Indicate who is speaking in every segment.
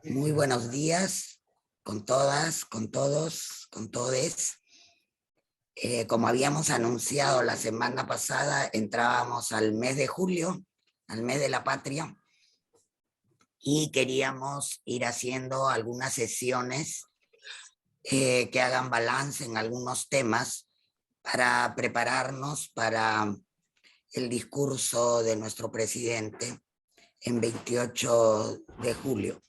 Speaker 1: Muy buenos días con todas, con todos, con todes. Como habíamos anunciado la semana pasada, entrábamos al mes de julio, al mes de la patria, y queríamos ir haciendo algunas sesiones que hagan balance en algunos temas para prepararnos para el discurso de nuestro presidente en 28 de julio.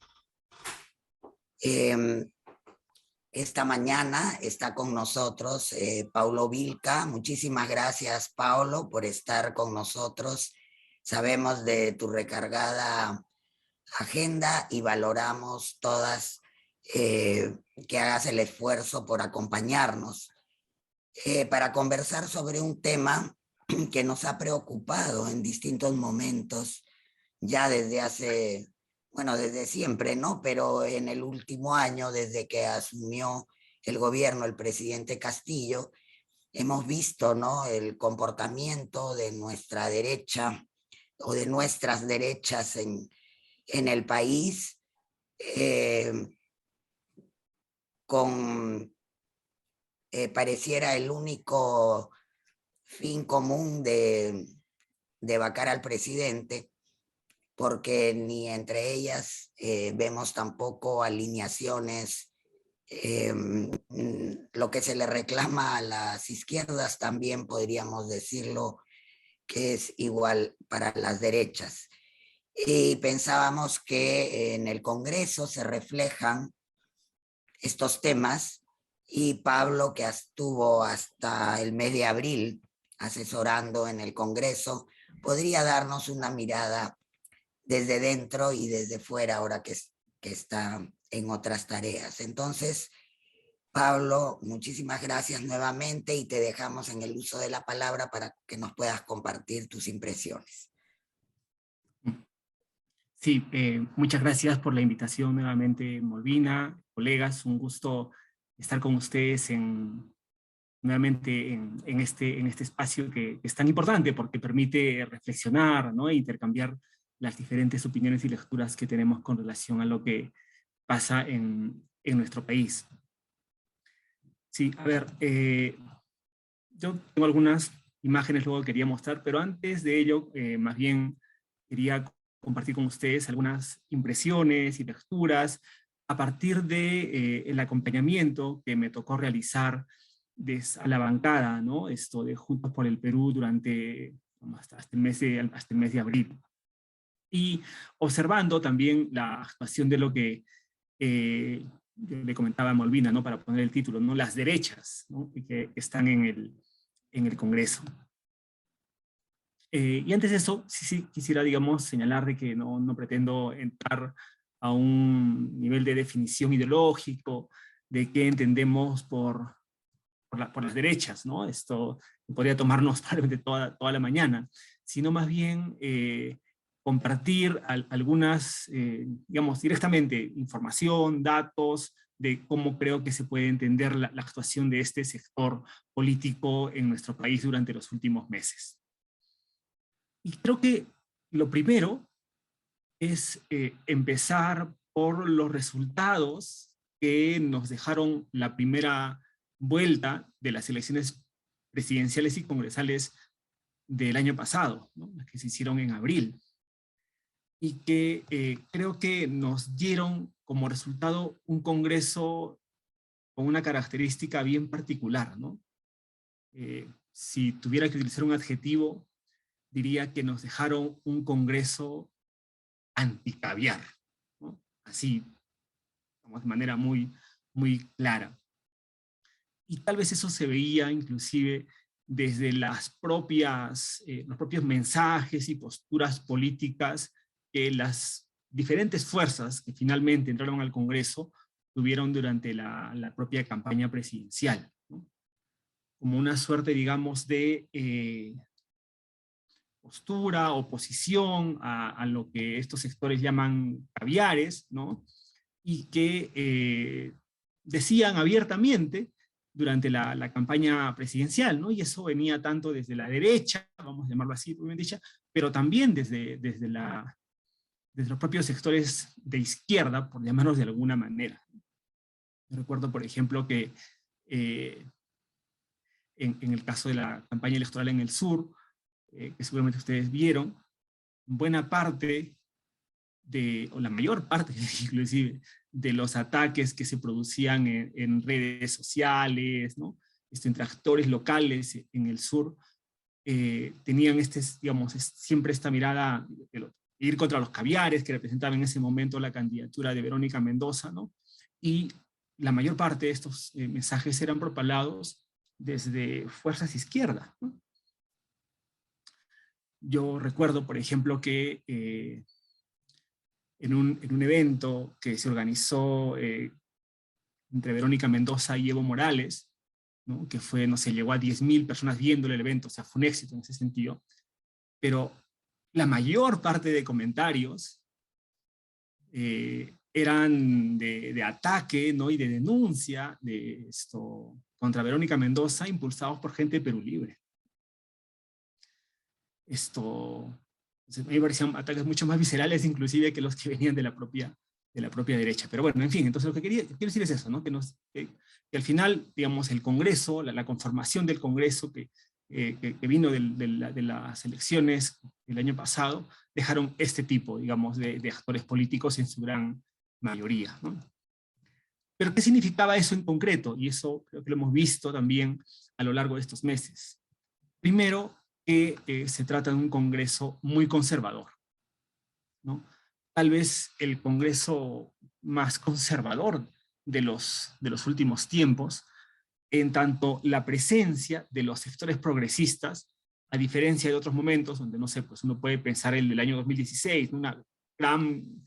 Speaker 1: Esta mañana está con nosotros Paulo Vilca. Muchísimas gracias, Paulo, por estar con nosotros. Sabemos de tu recargada agenda y valoramos todas que hagas el esfuerzo por acompañarnos para conversar sobre un tema que nos ha preocupado en distintos momentos, ya desde hace, bueno, desde siempre, ¿no? Pero en el último año, desde que asumió el gobierno el presidente Castillo, hemos visto, ¿no?, el comportamiento de nuestra derecha o de nuestras derechas en el país, con pareciera el único fin común de vacar al presidente, porque ni entre ellas vemos tampoco alineaciones. Lo que se le reclama a las izquierdas también podríamos decirlo que es igual para las derechas. Y pensábamos que en el Congreso se reflejan estos temas, y Pablo, que estuvo hasta el mes de abril asesorando en el Congreso, podría darnos una mirada desde dentro y desde fuera, ahora que está en otras tareas. Entonces, Pablo, muchísimas gracias nuevamente y te dejamos en el uso de la palabra para que nos puedas compartir tus impresiones.
Speaker 2: Sí, muchas gracias por la invitación nuevamente, Malvina, colegas, un gusto estar con ustedes nuevamente en este espacio que es tan importante porque permite reflexionar, ¿no?, e intercambiar las diferentes opiniones y lecturas que tenemos con relación a lo que pasa en nuestro país. Sí, a ver, yo tengo algunas imágenes luego que quería mostrar, pero antes de ello, más bien quería compartir con ustedes algunas impresiones y lecturas a partir de el acompañamiento que me tocó realizar a la bancada, ¿no?, esto de Juntos por el Perú durante hasta el mes de abril. Y observando también la actuación de lo que yo le comentaba a Malvina, ¿no?, para poner el título, ¿no?, las derechas, ¿no?, que están en el Congreso. Y antes de eso, sí quisiera, digamos, señalar de que no pretendo entrar a un nivel de definición ideológico de qué entendemos por las derechas, ¿no? Esto podría tomarnos probablemente toda la mañana, sino más bien compartir algunas, digamos, directamente información, datos, de cómo creo que se puede entender la actuación de este sector político en nuestro país durante los últimos meses. Y creo que lo primero es empezar por los resultados que nos dejaron la primera vuelta de las elecciones presidenciales y congresales del año pasado, ¿no?, las que se hicieron en abril, y que creo que nos dieron como resultado un Congreso con una característica bien particular, ¿no? Si tuviera que utilizar un adjetivo, diría que nos dejaron un Congreso anticaviar, ¿no? Así, de manera muy clara. Y tal vez eso se veía inclusive desde los propios mensajes y posturas políticas que las diferentes fuerzas que finalmente entraron al Congreso tuvieron durante la propia campaña presidencial, ¿no?, como una suerte, digamos, de postura, oposición a lo que estos sectores llaman caviares, ¿no?, y que decían abiertamente durante la campaña presidencial, ¿no? Y eso venía tanto desde la derecha, vamos a llamarlo así, dicha, pero también desde desde los propios sectores de izquierda, por llamarlos de alguna manera. Yo recuerdo, por ejemplo, que en el caso de la campaña electoral en el sur, que seguramente ustedes vieron, buena parte o la mayor parte inclusive, de los ataques que se producían en redes sociales, ¿no? Entre actores locales en el sur, tenían digamos, siempre esta mirada de ir contra los caviares que representaban en ese momento la candidatura de Verónica Mendoza, ¿no? Y la mayor parte de estos mensajes eran propalados desde fuerzas izquierdas, ¿no? Yo recuerdo, por ejemplo, que en un evento que se organizó entre Verónica Mendoza y Evo Morales, ¿no? Que fue, no sé, llegó a 10.000 personas viendo el evento, o sea, fue un éxito en ese sentido, pero la mayor parte de comentarios eran de ataque, ¿no? Y de denuncia de contra Verónica Mendoza, impulsados por gente de Perú Libre. A mí me parecían ataques mucho más viscerales inclusive que los que venían de la propia derecha. Pero bueno, en fin, entonces lo que quiero decir es eso, ¿no? Que al final, digamos, el Congreso, la conformación del Congreso que vino de las elecciones del año pasado, dejaron este tipo, digamos, de actores políticos en su gran mayoría, ¿no? Pero ¿qué significaba eso en concreto? Y eso creo que lo hemos visto también a lo largo de estos meses. Primero, que se trata de un Congreso muy conservador, ¿no? Tal vez el Congreso más conservador de los últimos tiempos, en tanto la presencia de los sectores progresistas, a diferencia de otros momentos donde, no sé, pues uno puede pensar el del año 2016, un gran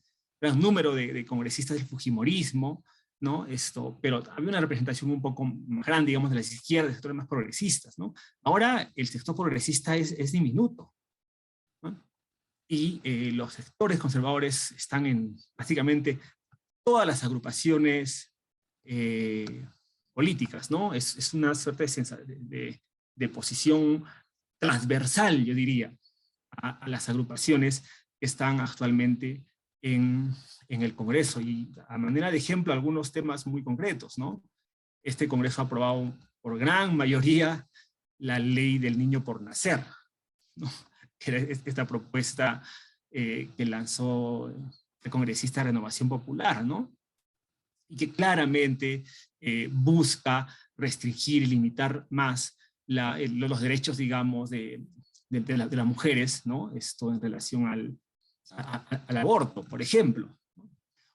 Speaker 2: número de congresistas del fujimorismo, ¿no? Pero había una representación un poco más grande, digamos, de las izquierdas, de sectores más progresistas, ¿no? Ahora el sector progresista es diminuto, ¿no? Y los sectores conservadores están en básicamente todas las agrupaciones políticas, ¿no? Es una suerte de posición transversal, yo diría, a las agrupaciones que están actualmente en el Congreso. Y a manera de ejemplo, algunos temas muy concretos, ¿no? Este Congreso ha aprobado por gran mayoría la ley del niño por nacer, ¿no? Que era esta propuesta que lanzó el congresista Renovación Popular, ¿no? Y que claramente busca restringir y limitar más los derechos, digamos, de las mujeres, ¿no? En relación al aborto, por ejemplo, ¿no?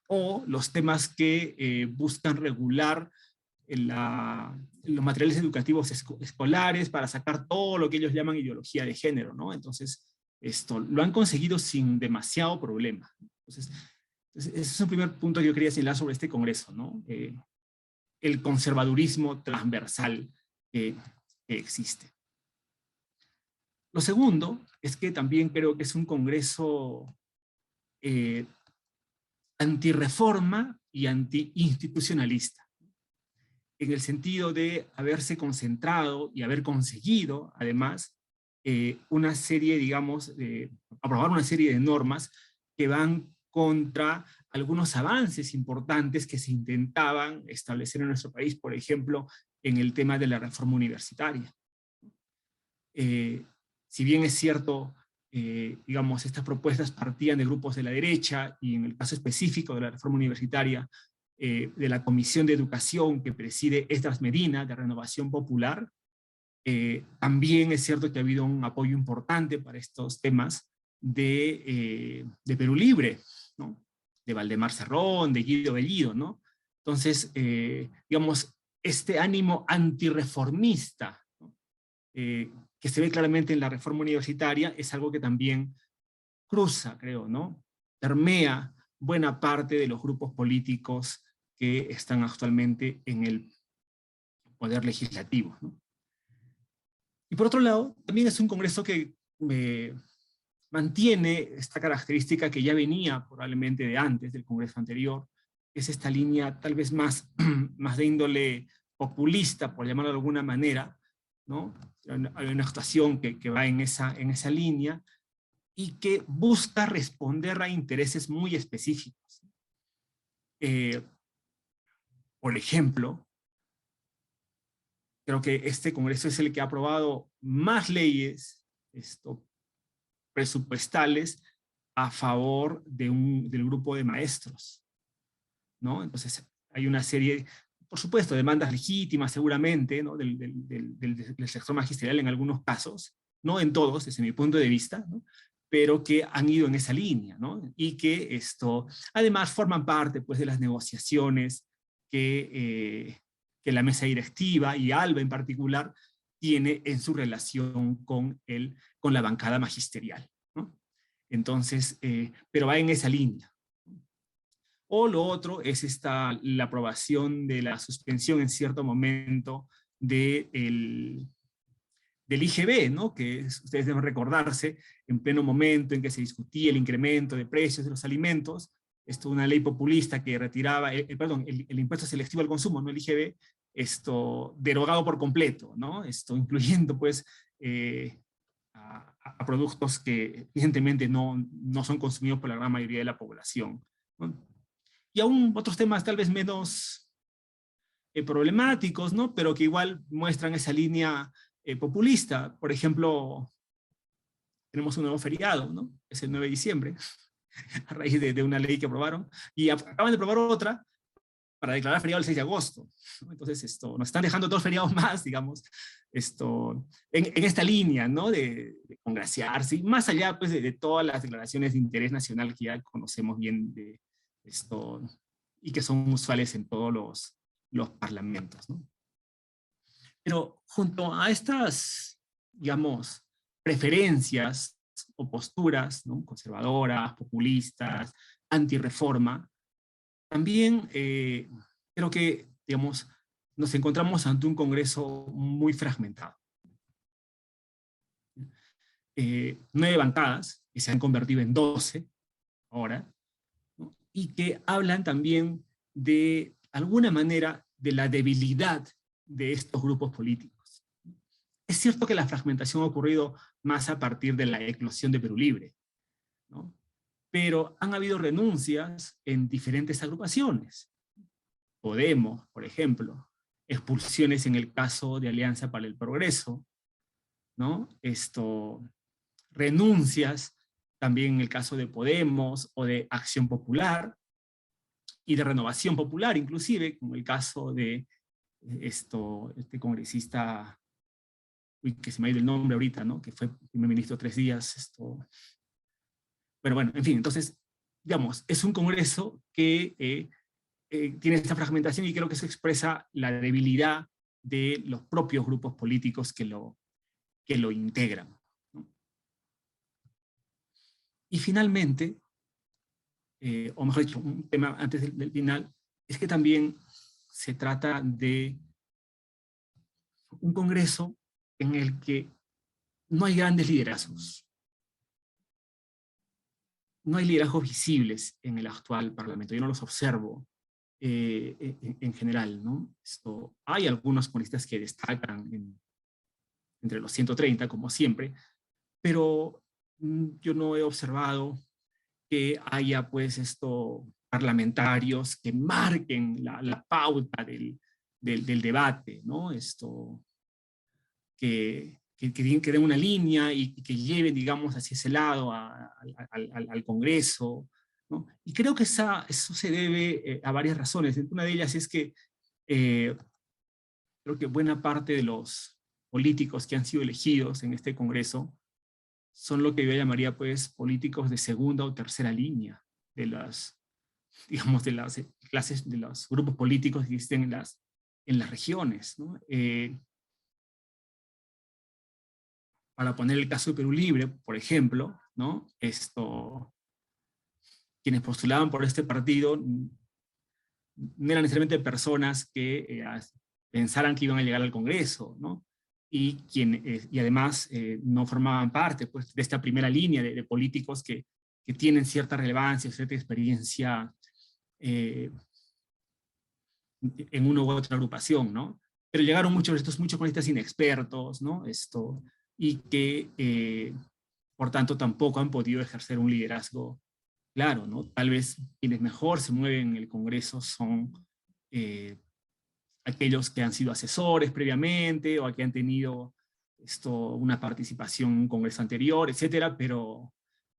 Speaker 2: O los temas que buscan regular los materiales educativos escolares para sacar todo lo que ellos llaman ideología de género, ¿no? Entonces, lo han conseguido sin demasiado problema. Entonces, ese es un primer punto que yo quería señalar sobre este Congreso, ¿no? El conservadurismo transversal que existe. Lo segundo es que también creo que es un Congreso antirreforma y antiinstitucionalista, en el sentido de haberse concentrado y haber conseguido, además, una serie, digamos, aprobar una serie de normas que van contra algunos avances importantes que se intentaban establecer en nuestro país, por ejemplo, en el tema de la reforma universitaria. Si bien es cierto, digamos, estas propuestas partían de grupos de la derecha, y en el caso específico de la reforma universitaria, de la Comisión de Educación que preside Esdras Medina, de Renovación Popular, también es cierto que ha habido un apoyo importante para estos temas de Perú Libre, ¿no? De Valdemar Cerrón, de Guido Bellido, ¿no? Entonces, digamos, este ánimo antirreformista, ¿no? Que se ve claramente en la reforma universitaria, es algo que también cruza, creo, ¿no? Permea buena parte de los grupos políticos que están actualmente en el poder legislativo, ¿no? Y por otro lado, también es un Congreso que mantiene esta característica que ya venía probablemente de antes del Congreso anterior, que es esta línea tal vez más de índole populista, por llamarlo de alguna manera, ¿no? Hay una actuación que va en esa línea, y que busca responder a intereses muy específicos. Por ejemplo, creo que este Congreso es el que ha aprobado más leyes presupuestales a favor del grupo de maestros, ¿no? Entonces, hay una serie, por supuesto, demandas legítimas seguramente, ¿no? del sector magisterial en algunos casos, no en todos, desde mi punto de vista, ¿no? Pero que han ido en esa línea, ¿no? Y que además forman parte, pues, de las negociaciones que la mesa directiva y ALBA en particular tiene en su relación con la bancada magisterial, ¿no? Entonces, pero va en esa línea. O lo otro es la aprobación de la suspensión en cierto momento del IGB, ¿no? Que ustedes deben recordarse, en pleno momento en que se discutía el incremento de precios de los alimentos, una ley populista que retiraba, el impuesto selectivo al consumo, no el IGB, derogado por completo, ¿no? Incluyendo, pues, a productos que evidentemente no son consumidos por la gran mayoría de la población, ¿no? Y aún otros temas tal vez menos problemáticos, ¿no? Pero que igual muestran esa línea populista. Por ejemplo, tenemos un nuevo feriado, ¿no? Es el 9 de diciembre, a raíz de una ley que aprobaron, y acaban de aprobar otra para declarar feriado el 6 de agosto. ¿No? Entonces, nos están dejando 2 feriados más, digamos, en esta línea, ¿no? De congraciarse, más allá, pues, de todas las declaraciones de interés nacional que ya conocemos bien y que son usuales en todos los parlamentos, ¿no? Pero junto a estas, digamos, preferencias o posturas, ¿no? Conservadoras, populistas, antirreforma, también creo que, digamos, nos encontramos ante un Congreso muy fragmentado. 9 bancadas, que se han convertido en 12 ahora, ¿no? Y que hablan también de alguna manera de la debilidad de estos grupos políticos. Es cierto que la fragmentación ha ocurrido más a partir de la eclosión de Perú Libre, ¿no? Pero han habido renuncias en diferentes agrupaciones. Podemos, por ejemplo, expulsiones en el caso de Alianza para el Progreso, ¿no? Renuncias también en el caso de Podemos o de Acción Popular, y de Renovación Popular, inclusive, como el caso de este congresista, que se me ha ido el nombre ahorita, ¿no? Que fue primer ministro 3 días. Pero bueno, en fin, entonces, digamos, es un congreso que tiene esta fragmentación, y creo que eso expresa la debilidad de los propios grupos políticos que lo integran, ¿no? Y finalmente, o mejor dicho, un tema antes del final, es que también se trata de un congreso en el que no hay grandes liderazgos. No hay liderazgos visibles en el actual Parlamento, yo no los observo en general, ¿no? Hay algunos congresistas que destacan entre los 130, como siempre, pero yo no he observado que haya, pues, parlamentarios que marquen la pauta del debate, ¿no? Que den una línea y que lleven, digamos, hacia ese lado al Congreso, ¿no? Y creo que eso se debe a varias razones. Una de ellas es que creo que buena parte de los políticos que han sido elegidos en este Congreso son lo que yo llamaría, pues, políticos de segunda o tercera línea de las, digamos, de las clases, de los grupos políticos que existen en las regiones, ¿no? Para poner el caso de Perú Libre, por ejemplo, ¿no? Quienes postulaban por este partido no eran necesariamente personas que pensaran que iban a llegar al Congreso, ¿no? Y además no formaban parte, pues, de esta primera línea de políticos que tienen cierta relevancia, cierta experiencia en una u otra agrupación, ¿no? Pero llegaron muchos congresistas inexpertos, ¿no? Y que por tanto tampoco han podido ejercer un liderazgo claro, ¿no? Tal vez quienes mejor se mueven en el Congreso son aquellos que han sido asesores previamente o que han tenido una participación en un Congreso anterior, etcétera, pero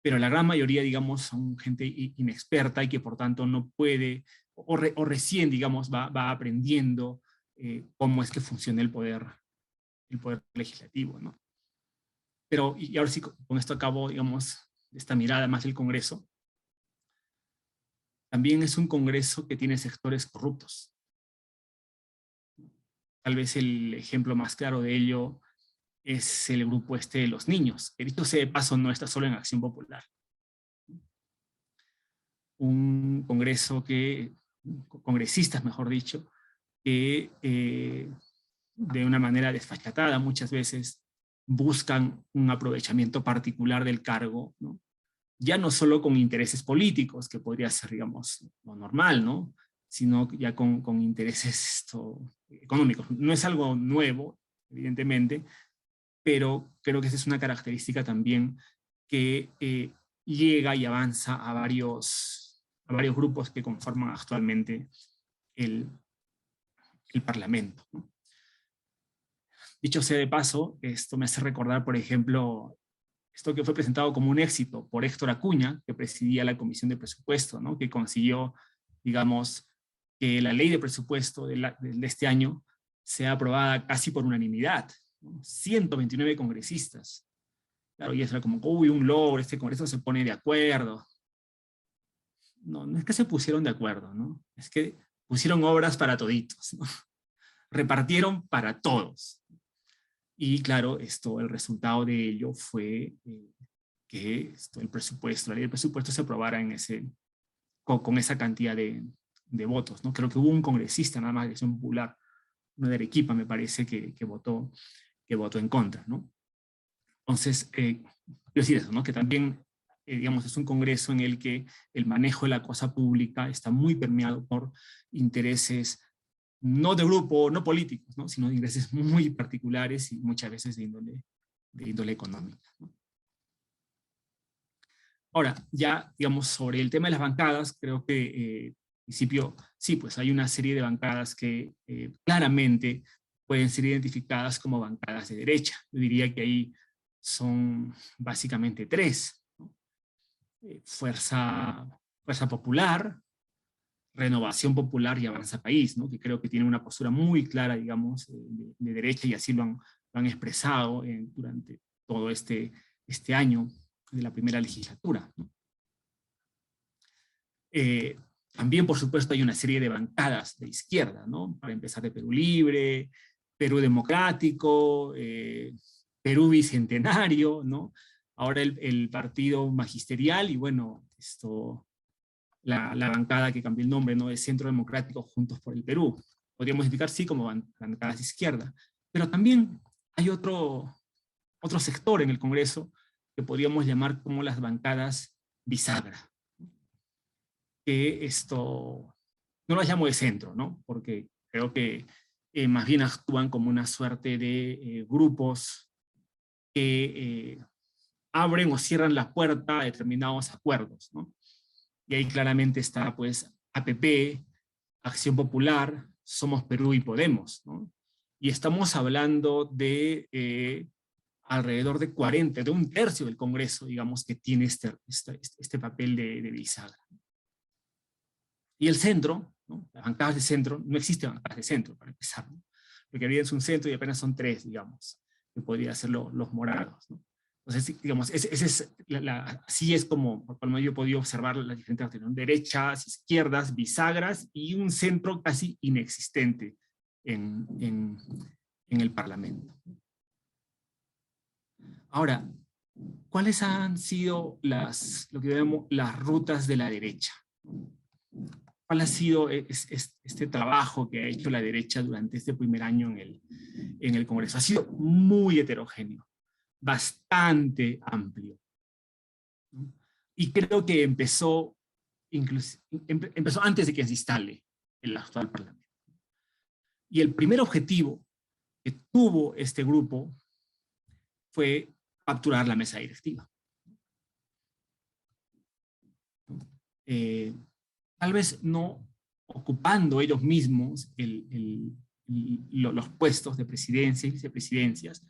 Speaker 2: la gran mayoría, digamos, son gente inexperta y que por tanto no puede, o recién, digamos, va aprendiendo cómo es que funciona el poder legislativo, ¿no? Pero, y ahora sí, con esto acabo, digamos, esta mirada más del Congreso. También es un Congreso que tiene sectores corruptos. Tal vez el ejemplo más claro de ello es el grupo de los niños, que dicho sea de paso no está solo en Acción Popular. Un Congreso congresistas mejor dicho, que de una manera desfachatada muchas veces buscan un aprovechamiento particular del cargo, ¿no? Ya no solo con intereses políticos, que podría ser, digamos, lo normal, ¿no? Sino ya con intereses económicos. No es algo nuevo, evidentemente, pero creo que esa es una característica también que llega y avanza a varios grupos que conforman actualmente el Parlamento, ¿no? Dicho sea de paso, esto me hace recordar, por ejemplo, esto que fue presentado como un éxito por Héctor Acuña, que presidía la Comisión de Presupuesto, ¿no? Que consiguió, digamos, que la ley de presupuesto de este año sea aprobada casi por unanimidad, ¿no? 129 congresistas. Claro, y eso era como, uy, un logro, este Congreso se pone de acuerdo. No, no es que se pusieron de acuerdo, ¿no? Es que pusieron obras para toditos, ¿no? Repartieron para todos. Y claro, el resultado de ello fue que el presupuesto, la ley del presupuesto se aprobara con esa cantidad de votos, ¿no? Creo que hubo un congresista nada más de Acción Popular, uno de Arequipa me parece que votó en contra, ¿no? Entonces, quiero decir eso, ¿no? Que también, digamos, es un congreso en el que el manejo de la cosa pública está muy permeado por intereses no de grupo, no políticos, ¿no? Sino de intereses muy particulares y muchas veces de índole económica, ¿no? Ahora, ya, digamos, sobre el tema de las bancadas, creo que, en principio, sí, pues hay una serie de bancadas que claramente pueden ser identificadas como bancadas de derecha. Yo diría que ahí son básicamente tres, ¿no? Fuerza Popular, Renovación Popular y Avanza País, ¿no? Que creo que tienen una postura muy clara, digamos, de derecha y así lo han expresado durante todo este año de la primera legislatura, ¿no? También, por supuesto, hay una serie de bancadas de izquierda, ¿no? Para empezar, de Perú Libre, Perú Democrático, Perú Bicentenario, ¿no? Ahora el partido magisterial y bueno, la bancada que cambió el nombre, ¿no? De Centro Democrático Juntos por el Perú. Podríamos indicar, sí, como bancadas de izquierda. Pero también hay otro sector en el Congreso que podríamos llamar como las bancadas bisagra. Que no las llamo de centro, ¿no? Porque creo que más bien actúan como una suerte de grupos que abren o cierran la puerta a determinados acuerdos, ¿no? Y ahí claramente está, pues, APP, Acción Popular, Somos Perú y Podemos, ¿no? Y estamos hablando de alrededor de un tercio del Congreso, digamos, que tiene este papel de bisagra. Y el centro, ¿no? Las bancadas de centro, no existen bancadas de centro, para empezar, ¿no? Lo que había es un centro y apenas son tres, digamos, que podrían ser los morados, ¿no? Entonces, digamos, así es como yo he podido observar las diferentes alternativas, derechas, izquierdas, bisagras y un centro casi inexistente en el Parlamento. Ahora, ¿cuáles han sido lo que llamamos las rutas de la derecha? ¿Cuál ha sido este trabajo que ha hecho la derecha durante este primer año en el Congreso? Ha sido muy heterogéneo, bastante amplio, ¿no? Y creo que empezó antes de que se instale el actual Parlamento. Y el primer objetivo que tuvo este grupo fue capturar la mesa directiva. tal vez no ocupando ellos mismos los puestos de presidencia y vicepresidencias,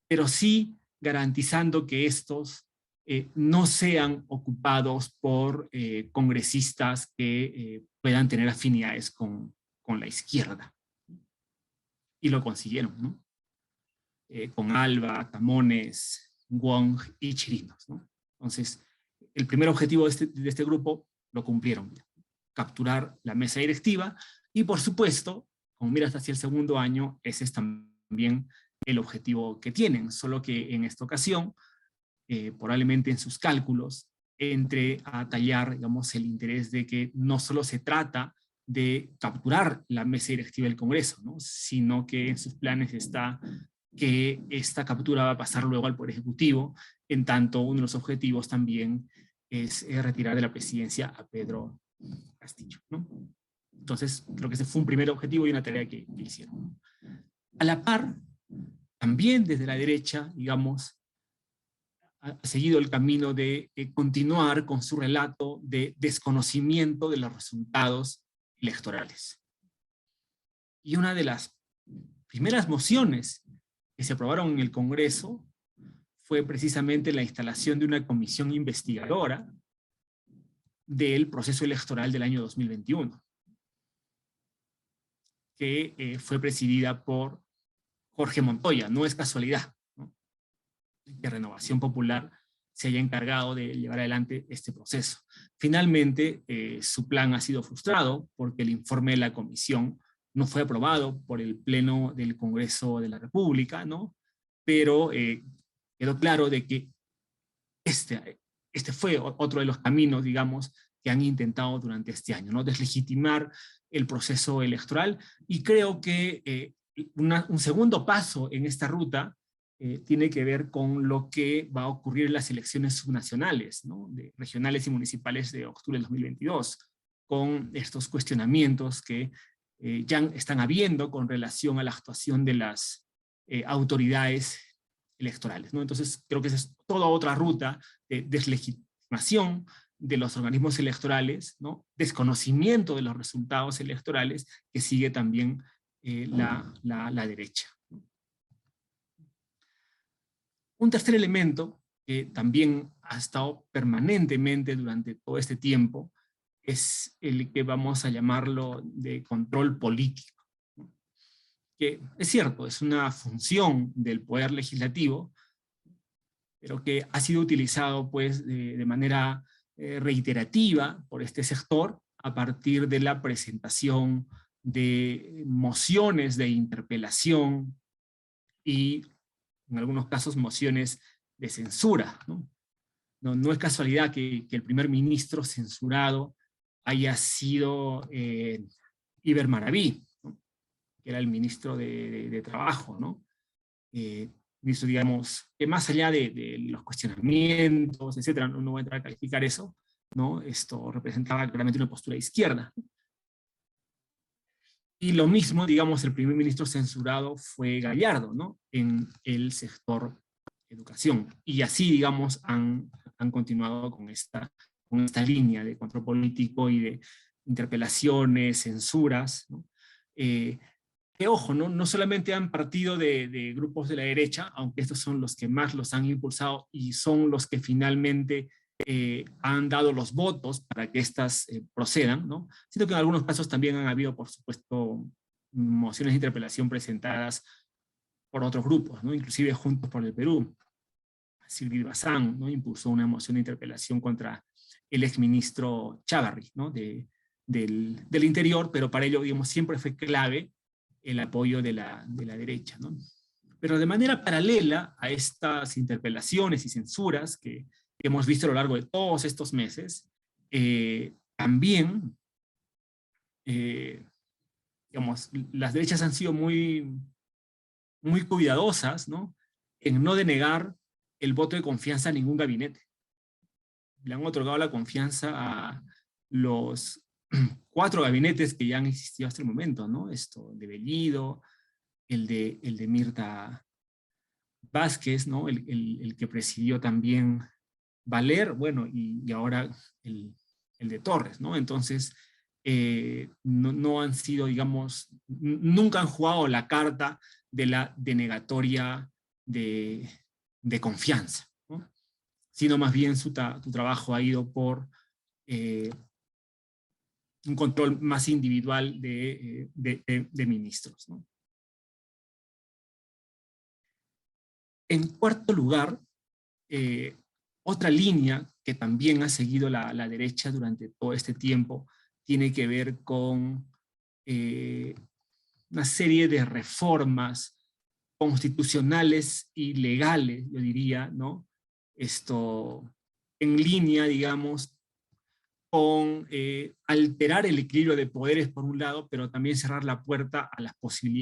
Speaker 2: pero sí garantizando que estos no sean ocupados por congresistas que puedan tener afinidades con la izquierda. Y lo consiguieron, ¿no? Con Alba, Tamones, Wong y Chirinos, ¿no? Entonces, el primer objetivo de este grupo lo cumplieron: capturar la mesa directiva, y por supuesto, con miras hacia el segundo año, ese es también el objetivo que tienen, solo que en esta ocasión, probablemente en sus cálculos, entre a tallar, digamos, el interés de que no solo se trata de capturar la mesa directiva del Congreso, ¿no?, sino que en sus planes está que esta captura va a pasar luego al Poder Ejecutivo, en tanto uno de los objetivos también es retirar de la presidencia a Pedro Castillo, ¿no? Entonces, creo que ese fue un primer objetivo y una tarea que hicieron. A la par, también desde la derecha, digamos, ha seguido el camino de continuar con su relato de desconocimiento de los resultados electorales. Y una de las primeras mociones que se aprobaron en el Congreso fue precisamente la instalación de una comisión investigadora del proceso electoral del año 2021, que fue presidida por Jorge Montoya. No es casualidad, ¿no?, que Renovación Popular se haya encargado de llevar adelante este proceso. Finalmente, su plan ha sido frustrado porque el informe de la comisión no fue aprobado por el Pleno del Congreso de la República, ¿no? Pero quedó claro de que este fue otro de los caminos, digamos, que han intentado durante este año, ¿no?, deslegitimar el proceso electoral. Y creo que un segundo paso en esta ruta tiene que ver con lo que va a ocurrir en las elecciones subnacionales, ¿no?, regionales y municipales de octubre del 2022, con estos cuestionamientos que ya están habiendo con relación a la actuación de las autoridades electorales, ¿no? Entonces, creo que esa es toda otra ruta de deslegitimación de los organismos electorales, ¿no?, desconocimiento de los resultados electorales, que sigue también la derecha. Un tercer elemento que también ha estado permanentemente durante todo este tiempo es el que vamos a llamarlo de control político, ¿no?, que es cierto, es una función del poder legislativo, pero que ha sido utilizado pues de manera reiterativa por este sector a partir de la presentación de mociones de interpelación y en algunos casos mociones de censura, ¿no? No es casualidad que el primer ministro censurado haya sido Iber Maraví, ¿no?, que era el ministro de Trabajo, ¿no? Ministro, digamos, que más allá de los cuestionamientos, etcétera, no voy a entrar a calificar eso, ¿no? Esto representaba claramente una postura de izquierda. Y lo mismo, digamos, el primer ministro censurado fue Gallardo, ¿no?, en el sector educación. Y así, digamos, han continuado con esta línea de control político y de interpelaciones, censuras, ¿no? Que ojo, no solamente han partido de grupos de la derecha, aunque estos son los que más los han impulsado y son los que finalmente han dado los votos para que estas procedan, ¿no? Siento que en algunos casos también han habido, por supuesto, mociones de interpelación presentadas por otros grupos, ¿no?, inclusive Juntos por el Perú. Sylvie Bazán, ¿no?, impulsó una moción de interpelación contra el exministro Chávarri, ¿no?, del Interior, pero para ello, digamos, siempre fue clave el apoyo de la derecha, ¿no? Pero de manera paralela a estas interpelaciones y censuras que hemos visto a lo largo de todos estos meses, también, digamos, las derechas han sido muy, muy cuidadosas, ¿no?, en no denegar el voto de confianza a ningún gabinete. Le han otorgado la confianza a los 4 gabinetes que ya han existido hasta el momento, ¿no? El de Bellido, el de Mirta Vázquez, ¿no?, el que presidió también Valer, bueno, y ahora el el de Torres, ¿no? Entonces, no han sido, digamos, nunca han jugado la carta de la denegatoria de confianza, ¿no? Sino más bien tu trabajo ha ido por un control más individual de ministros, ¿no? En cuarto lugar, otra línea que también ha seguido la derecha durante todo este tiempo tiene que ver con una serie de reformas constitucionales y legales, yo diría, ¿no? En línea, digamos, con alterar el equilibrio de poderes por un lado, pero también cerrar la puerta a las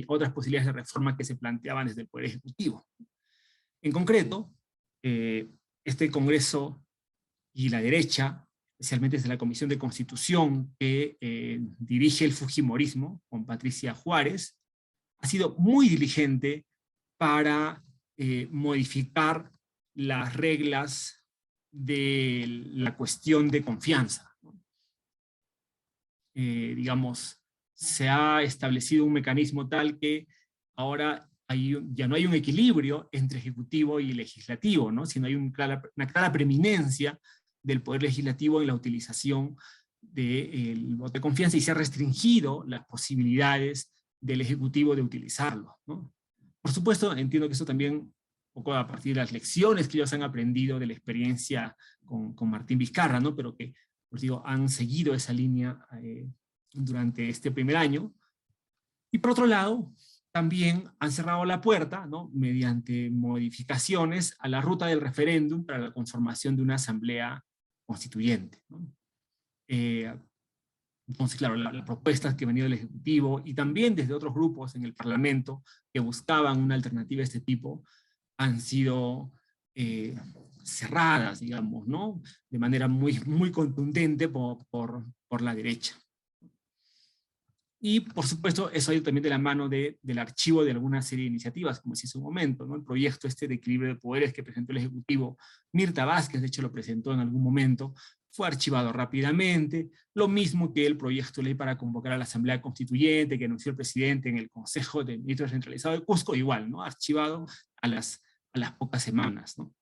Speaker 2: otras posibilidades de reforma que se planteaban desde el Poder Ejecutivo. En concreto, este Congreso y la derecha, especialmente desde la Comisión de Constitución que dirige el Fujimorismo, con Patricia Juárez, ha sido muy diligente para modificar las reglas de la cuestión de confianza, ¿no? Digamos, se ha establecido un mecanismo tal que ahora ya no hay un equilibrio entre ejecutivo y legislativo, ¿no? Sino hay una clara preeminencia del poder legislativo en la utilización del voto de confianza, y se ha restringido las posibilidades del ejecutivo de utilizarlo, ¿no? Por supuesto, entiendo que eso también, un poco a partir de las lecciones que ellos han aprendido de la experiencia con Martín Vizcarra, ¿no? Pero que, pues digo, han seguido esa línea durante este primer año. Y por otro lado, también han cerrado la puerta, ¿no? Mediante modificaciones a la ruta del referéndum para la conformación de una asamblea constituyente, ¿no? Entonces, claro, las propuestas que venían del Ejecutivo y también desde otros grupos en el Parlamento que buscaban una alternativa de este tipo han sido cerradas, digamos, ¿no? De manera muy contundente por la derecha. Y, por supuesto, eso ha ido también de la mano del archivo de alguna serie de iniciativas, como decía hace un momento, ¿no? El proyecto de equilibrio de poderes que presentó el Ejecutivo, Mirta Vázquez, de hecho lo presentó en algún momento, fue archivado rápidamente, lo mismo que el proyecto de ley para convocar a la Asamblea Constituyente que anunció el presidente en el Consejo de Ministros Centralizado de Cusco, igual, ¿no? Archivado a las pocas semanas, ¿no?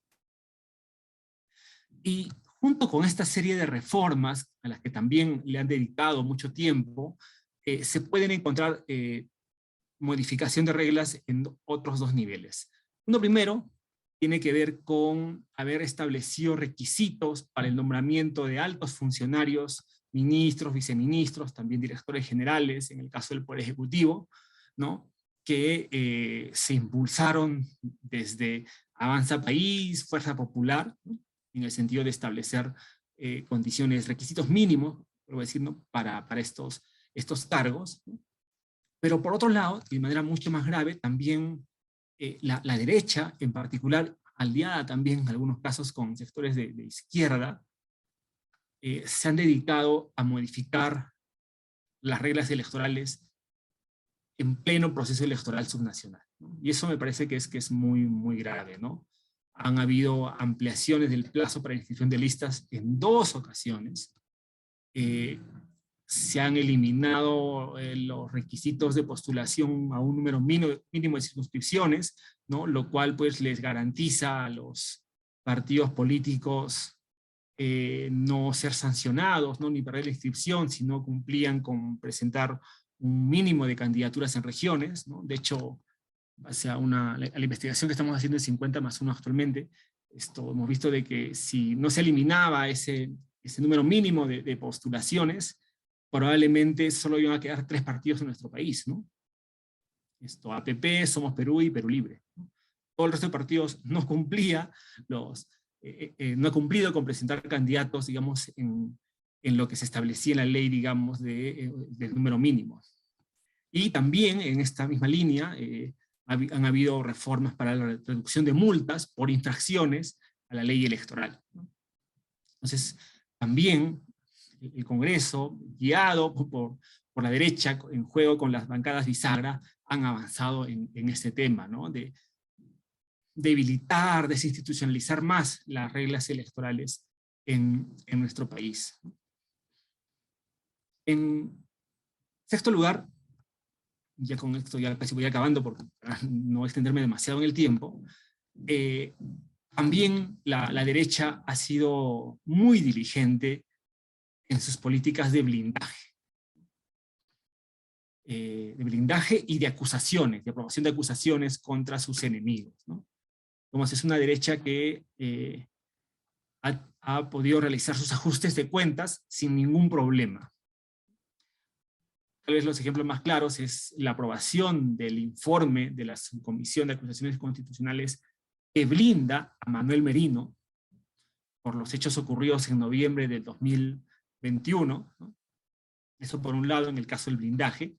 Speaker 2: Y junto con esta serie de reformas, a las que también le han dedicado mucho tiempo, se pueden encontrar modificación de reglas en otros dos niveles. Uno primero tiene que ver con haber establecido requisitos para el nombramiento de altos funcionarios, ministros, viceministros, también directores generales, en el caso del Poder Ejecutivo, ¿no? Que se impulsaron desde Avanza País, Fuerza Popular, ¿no? En el sentido de establecer condiciones, requisitos mínimos, por decir, ¿no? para estos cargos, ¿no? Pero por otro lado, de manera mucho más grave, también la derecha, en particular, aliada también en algunos casos con sectores de izquierda, se han dedicado a modificar las reglas electorales en pleno proceso electoral subnacional, ¿no? Y eso me parece que es muy grave, ¿no? Han habido ampliaciones del plazo para inscripción de listas en 2 ocasiones. Se han eliminado los requisitos de postulación a un número mínimo de circunscripciones, ¿no? Lo cual pues les garantiza a los partidos políticos no ser sancionados, ¿no? Ni perder la inscripción si no cumplían con presentar un mínimo de candidaturas en regiones, ¿no? De hecho, hacia la investigación que estamos haciendo en 50+1 actualmente, hemos visto de que si no se eliminaba ese número mínimo de postulaciones, probablemente solo iban a quedar 3 partidos en nuestro país, ¿no? APP, Somos Perú y Perú Libre, ¿no? Todo el resto de partidos no cumplía no ha cumplido con presentar candidatos, digamos, en lo que se establecía en la ley, digamos, del número mínimo. Y también en esta misma línea han habido reformas para la reducción de multas por infracciones a la ley electoral, ¿no? Entonces, también el Congreso, guiado por la derecha, en juego con las bancadas bisagra, han avanzado en este tema, ¿no? De debilitar, desinstitucionalizar más las reglas electorales en nuestro país. En sexto lugar, ya con esto ya casi voy acabando porque no extenderme demasiado en el tiempo, también la derecha ha sido muy diligente en sus políticas de blindaje y de acusaciones, de aprobación de acusaciones contra sus enemigos, ¿no? Como es una derecha que ha podido realizar sus ajustes de cuentas sin ningún problema. Tal vez los ejemplos más claros es la aprobación del informe de la Subcomisión de Acusaciones Constitucionales que blinda a Manuel Merino por los hechos ocurridos en noviembre del 2021, ¿no? Eso por un lado en el caso del blindaje,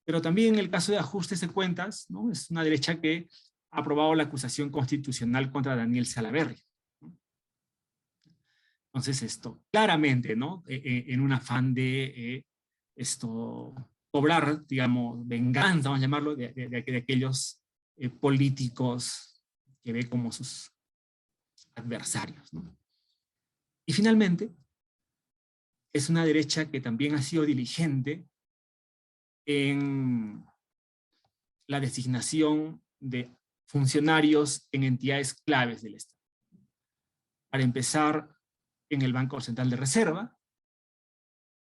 Speaker 2: pero también en el caso de ajustes de cuentas, ¿no? Es una derecha que ha aprobado la acusación constitucional contra Daniel Salaverry, ¿no? Entonces esto, claramente, ¿no? En un afán de cobrar, digamos, venganza, vamos a llamarlo, de aquellos políticos que ve como sus adversarios, ¿no? Y finalmente, es una derecha que también ha sido diligente en la designación de funcionarios en entidades claves del Estado. Para empezar, en el Banco Central de Reserva,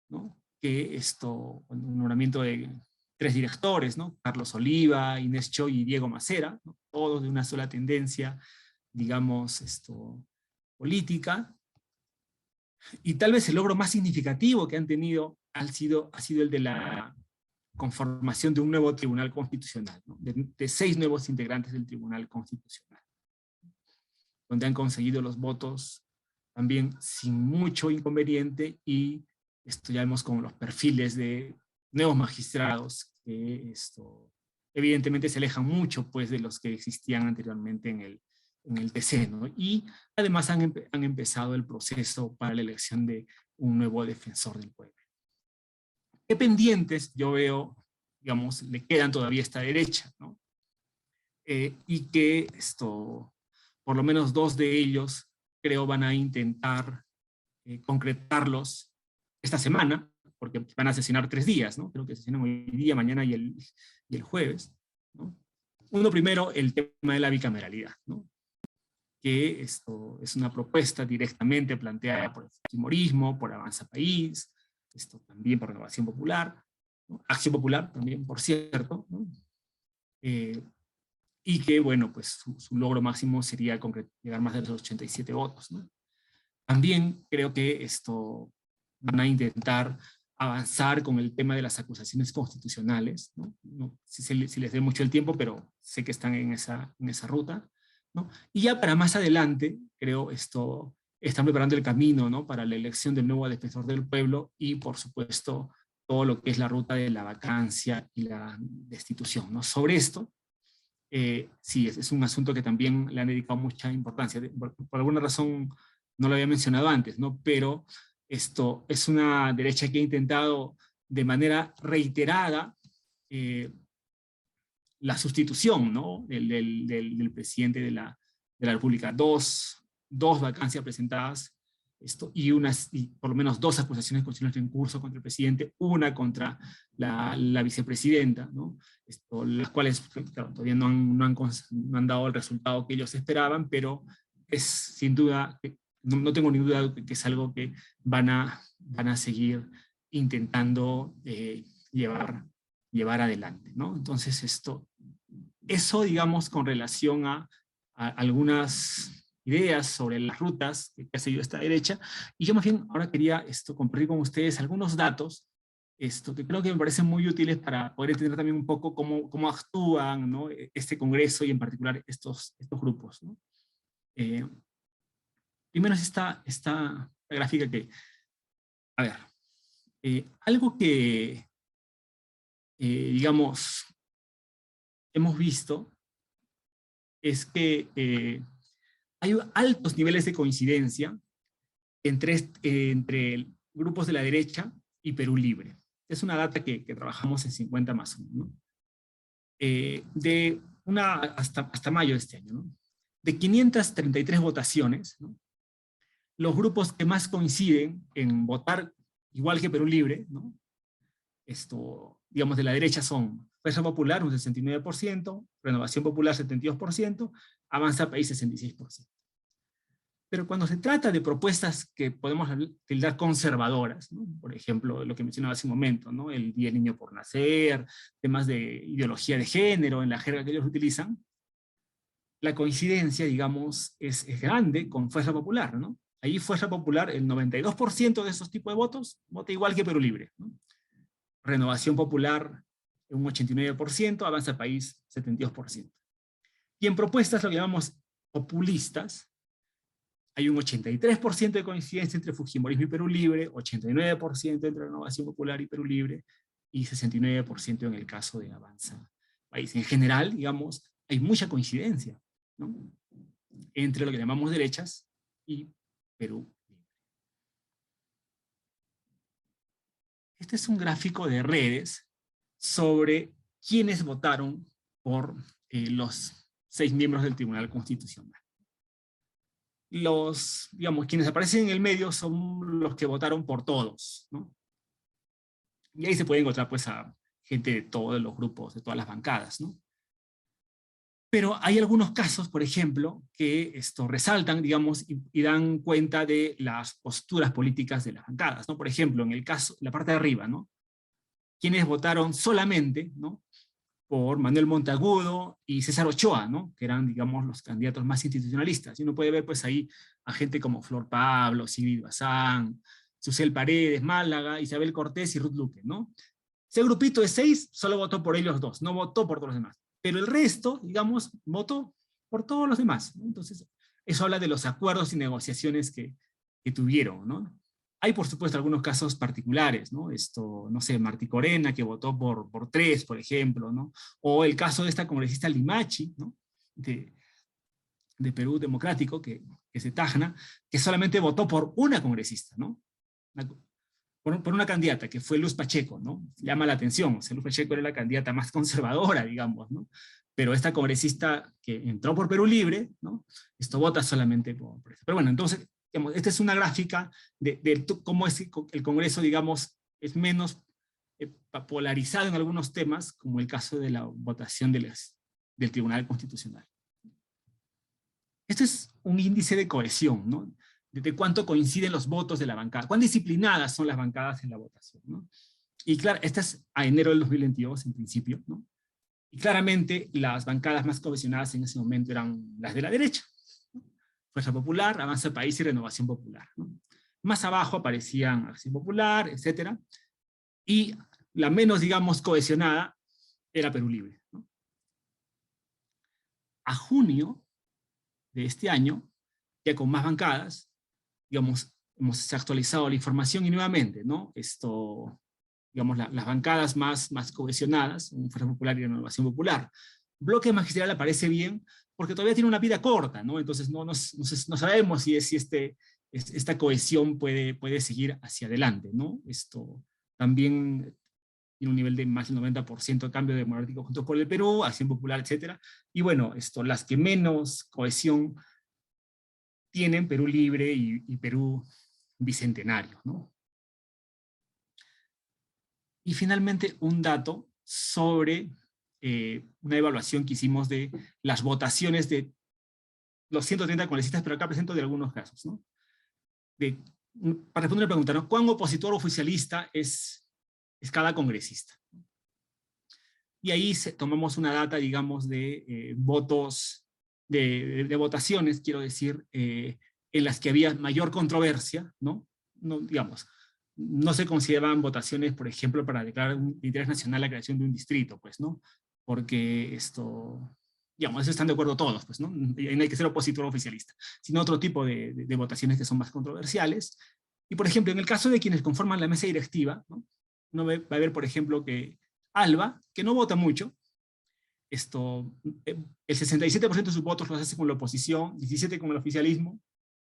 Speaker 2: ¿no? Que un nombramiento de 3 directores, ¿no? Carlos Oliva, Inés Choy y Diego Macera, ¿no? Todos de una sola tendencia, digamos, política. Y tal vez el logro más significativo que han tenido ha sido el de la conformación de un nuevo Tribunal Constitucional, ¿no? de 6 nuevos integrantes del Tribunal Constitucional, donde han conseguido los votos también sin mucho inconveniente, y ya vemos con los perfiles de nuevos magistrados que evidentemente se alejan mucho pues, de los que existían anteriormente en el TC, ¿no? Y además han empezado el proceso para la elección de un nuevo defensor del pueblo. ¿Qué pendientes yo veo, digamos, le quedan todavía a esta derecha, ¿no? Y que por lo menos 2 de ellos creo van a intentar concretarlos esta semana, porque van a sesionar 3 días, ¿no? Creo que sesionan hoy día, mañana y el jueves, ¿no? Uno primero, el tema de la bicameralidad, ¿no? Que esto es una propuesta directamente planteada por el fujimorismo, por Avanza País, también por Renovación Popular, ¿no? Acción Popular también, por cierto, ¿no? Y que, bueno, pues su logro máximo sería llegar más de los 87 votos, ¿no? También creo que van a intentar avanzar con el tema de las acusaciones constitucionales, ¿no? No sé si les dé mucho el tiempo, pero sé que están en esa ruta, ¿no? Y ya para más adelante, creo, están preparando el camino, ¿no? Para la elección del nuevo defensor del pueblo y, por supuesto, todo lo que es la ruta de la vacancia y la destitución, ¿no? Sobre esto, sí, es un asunto que también le han dedicado mucha importancia. Por alguna razón no lo había mencionado antes, ¿no? Pero esto es una derecha que ha intentado de manera reiterada la sustitución, ¿no? del presidente de la República. Dos vacancias presentadas, y por lo menos 2 acusaciones constitucionales en curso contra el presidente, una contra la vicepresidenta, ¿no? Las cuales, claro, todavía no han dado el resultado que ellos esperaban, pero es sin duda, no tengo ninguna duda que es algo que van a seguir intentando llevar adelante, ¿no? Entonces eso, digamos, con relación a algunas ideas sobre las rutas que ha seguido esta derecha, y yo más bien ahora quería compartir con ustedes algunos datos que creo que me parecen muy útiles para poder entender también un poco cómo actúan, ¿no? Este Congreso y en particular estos grupos, ¿no? Primero es esta gráfica que, a ver, algo que, digamos, hemos visto es que hay altos niveles de coincidencia entre grupos de la derecha y Perú Libre. Es una data que trabajamos en 50 más 1, ¿no? Hasta mayo de este año, ¿no? De 533 votaciones, ¿no? Los grupos que más coinciden en votar igual que Perú Libre, ¿no? digamos, de la derecha son Fuerza Popular, un 69%, Renovación Popular, 72%, Avanza País, 66%. Pero cuando se trata de propuestas que podemos tildar conservadoras, ¿no? Por ejemplo, lo que mencionaba hace un momento, ¿no? El Día del Niño por Nacer, temas de ideología de género en la jerga que ellos utilizan, la coincidencia, digamos, es grande con Fuerza Popular, ¿no? Ahí Fuerza Popular, el 92% de esos tipos de votos, vota igual que Perú Libre, ¿no? Renovación Popular, un 89%, Avanza País, 72%. Y en propuestas, lo que llamamos populistas, hay un 83% de coincidencia entre Fujimorismo y Perú Libre, 89% entre Renovación Popular y Perú Libre, y 69% en el caso de Avanza País. En general, digamos, hay mucha coincidencia, ¿no? Entre lo que llamamos derechas y Perú Libre. Este es un gráfico de redes sobre quiénes votaron por los 6 miembros del Tribunal Constitucional. Digamos, quienes aparecen en el medio son los que votaron por todos, ¿no? Y ahí se puede encontrar, pues, a gente de todos los grupos, de todas las bancadas, ¿no? Pero hay algunos casos, por ejemplo, que resaltan, digamos, y dan cuenta de las posturas políticas de las bancadas, ¿no? Por ejemplo, en el caso, la parte de arriba, ¿no? Quienes votaron solamente, ¿no? Por Manuel Monteagudo y César Ochoa, ¿no? Que eran, digamos, los candidatos más institucionalistas. Y uno puede ver, pues, ahí a gente como Flor Pablo, Sigrid Bazán, Susel Paredes, Málaga, Isabel Cortés y Ruth Luque, ¿no? Ese grupito de 6 solo votó por ellos dos, no votó por todos los demás. Pero el resto, digamos, votó por todos los demás, ¿no? Entonces, eso habla de los acuerdos y negociaciones que tuvieron, ¿no? Hay, por supuesto, algunos casos particulares, ¿no? No sé, Martí Corena, que votó por 3, por ejemplo, ¿no? O el caso de esta congresista Limachi, ¿no? De Perú Democrático, que se Tacna, que solamente votó por una congresista, ¿no? Por una candidata, que fue Luz Pacheco, ¿no? Llama la atención, o sea, Luz Pacheco era la candidata más conservadora, digamos, ¿no? Pero esta congresista que entró por Perú Libre, ¿no? Vota solamente por eso. Pero bueno, entonces, digamos, esta es una gráfica de cómo es el Congreso, digamos, es menos polarizado en algunos temas, como el caso de la votación del Tribunal Constitucional. Este es un índice de cohesión, ¿no? De cuánto coinciden los votos de la bancada, cuán disciplinadas son las bancadas en la votación, ¿no? Y claro, esta es a enero del 2022, en principio, ¿no? Y claramente las bancadas más cohesionadas en ese momento eran las de la derecha, ¿no? Fuerza Popular, Avanza País y Renovación Popular, ¿no? Más abajo aparecían Acción Popular, etcétera, y la menos, digamos, cohesionada era Perú Libre, ¿no? A junio de este año, ya con más bancadas, digamos, hemos actualizado la información y nuevamente, ¿no? Digamos, las bancadas más cohesionadas, Fuerza Popular y Renovación Popular. Bloque Magisterial aparece bien porque todavía tiene una vida corta, ¿no? Entonces no sabemos si esta cohesión puede seguir hacia adelante, ¿no? También tiene un nivel de más del 90% de cambio democrático junto por el Perú, Acción Popular, etcétera. Y bueno, las que menos cohesión tienen, Perú Libre y Perú Bicentenario, ¿no? Y finalmente un dato sobre una evaluación que hicimos de las votaciones de los 130 congresistas, pero acá presento de algunos casos, ¿no? Para responder la pregunta, ¿no? ¿Cuán opositor o oficialista es cada congresista? Y ahí tomamos una data, digamos, de votos, de votaciones, quiero decir, en las que había mayor controversia, ¿no? Digamos, no se consideraban votaciones, por ejemplo, para declarar un interés nacional la creación de un distrito, pues, ¿no? Porque digamos, eso están de acuerdo todos, pues, ¿no? Y no hay que ser opositor o oficialista, sino otro tipo de votaciones que son más controversiales. Y, por ejemplo, en el caso de quienes conforman la mesa directiva, ¿no? Uno va a ver, por ejemplo, que Alba, que no vota mucho, el 67% de sus votos los hace con la oposición, 17% con el oficialismo,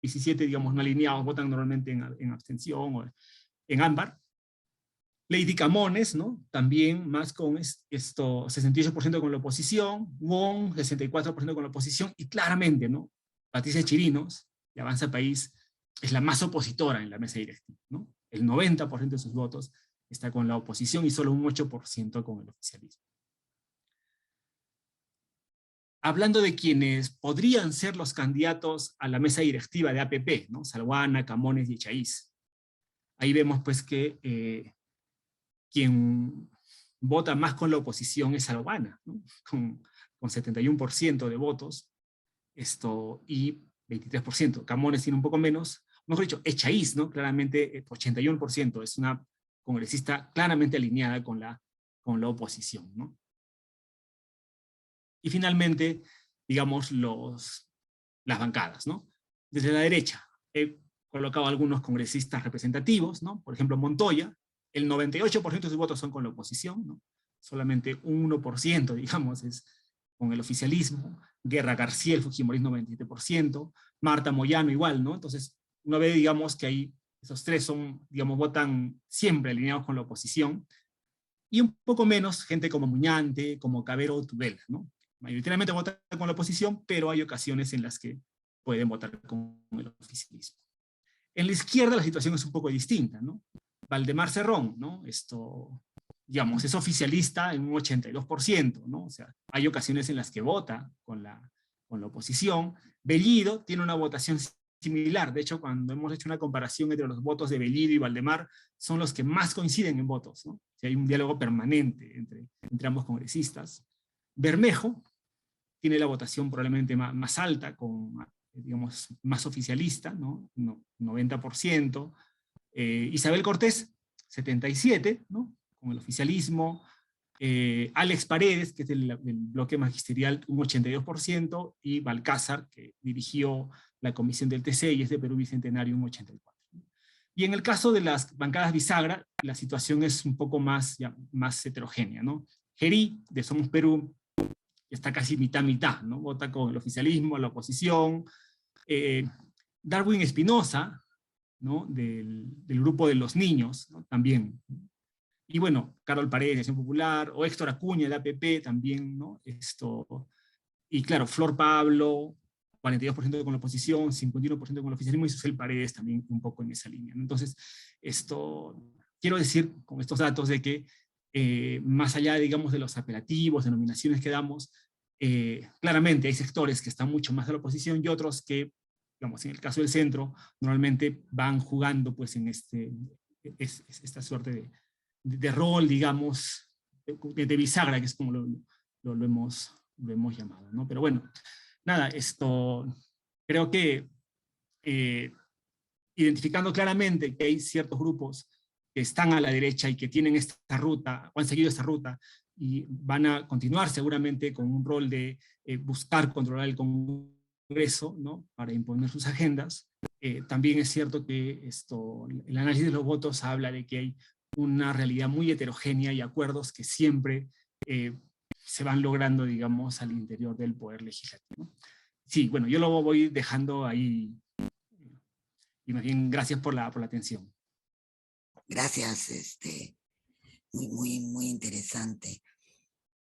Speaker 2: 17%, digamos, no alineados, votan normalmente en abstención o en ámbar. Lady Camones, ¿no? También más con 68% con la oposición, Wong, 64% con la oposición, y claramente, ¿no? Patricia Chirinos, de Avanza País, es la más opositora en la mesa directiva, ¿no? El 90% de sus votos está con la oposición y solo un 8% con el oficialismo. Hablando de quienes podrían ser los candidatos a la mesa directiva de APP, ¿no? Salguana, Camones y Echaíz. Ahí vemos pues que quien vota más con la oposición es Salguana, ¿no? con 71% de votos, y 23%. Camones tiene un poco menos, mejor dicho, Echaíz, ¿no? Claramente 81%, es una congresista claramente alineada con la oposición, ¿no? Y finalmente, digamos, las bancadas, ¿no? Desde la derecha, he colocado algunos congresistas representativos, ¿no? Por ejemplo, Montoya, el 98% de sus votos son con la oposición, ¿no? Solamente un 1%, digamos, es con el oficialismo. Guerra García, el fujimorismo, 97%. Marta Moyano, igual, ¿no? Entonces, uno ve, digamos, que ahí esos tres son, digamos, votan siempre alineados con la oposición. Y un poco menos gente como Muñante, como Cabero o Tudela, ¿no? Mayoritariamente votan con la oposición, pero hay ocasiones en las que pueden votar con el oficialismo. En la izquierda la situación es un poco distinta, ¿no? Valdemar Cerrón, ¿no? Digamos, es oficialista en un 82%, ¿no? O sea, hay ocasiones en las que vota con la oposición. Bellido tiene una votación similar. De hecho, cuando hemos hecho una comparación entre los votos de Bellido y Valdemar, son los que más coinciden en votos, ¿no? O sea, hay un diálogo permanente entre ambos congresistas. Bermejo tiene la votación probablemente más alta, digamos, más oficialista, ¿no? 90%. Isabel Cortés, 77%, ¿no? Con el oficialismo. Alex Paredes, que es del bloque magisterial, un 82%, y Balcázar, que dirigió la comisión del TC y es de Perú Bicentenario, un 84%. Y en el caso de las bancadas bisagra, la situación es un poco más heterogénea, ¿no? Gerí, de Somos Perú, está casi mitad-mitad, ¿no? Vota con el oficialismo, la oposición. Darwin Espinosa, ¿no? Del grupo de los niños, ¿no? También. Y bueno, Carol Paredes, de Acción Popular, o Héctor Acuña, de APP, también, ¿no? Y claro, Flor Pablo, 42% con la oposición, 51% con el oficialismo, y Susel Paredes también un poco en esa línea, ¿no? Entonces, quiero decir con estos datos de que más allá, digamos, de los apelativos, denominaciones que damos, claramente hay sectores que están mucho más de la oposición y otros que, digamos, en el caso del centro, normalmente van jugando pues en esta suerte de rol, digamos, de bisagra, que es como lo hemos llamado, ¿no? Pero bueno, nada, creo que identificando claramente que hay ciertos grupos que están a la derecha y que tienen esta ruta, o han seguido esta ruta, y van a continuar seguramente con un rol de buscar controlar el Congreso, ¿no? Para imponer sus agendas. También es cierto que el análisis de los votos habla de que hay una realidad muy heterogénea y acuerdos que siempre se van logrando, digamos, al interior del poder legislativo. Sí, bueno, yo lo voy dejando ahí. Y más bien, gracias por la atención.
Speaker 1: Gracias, muy interesante.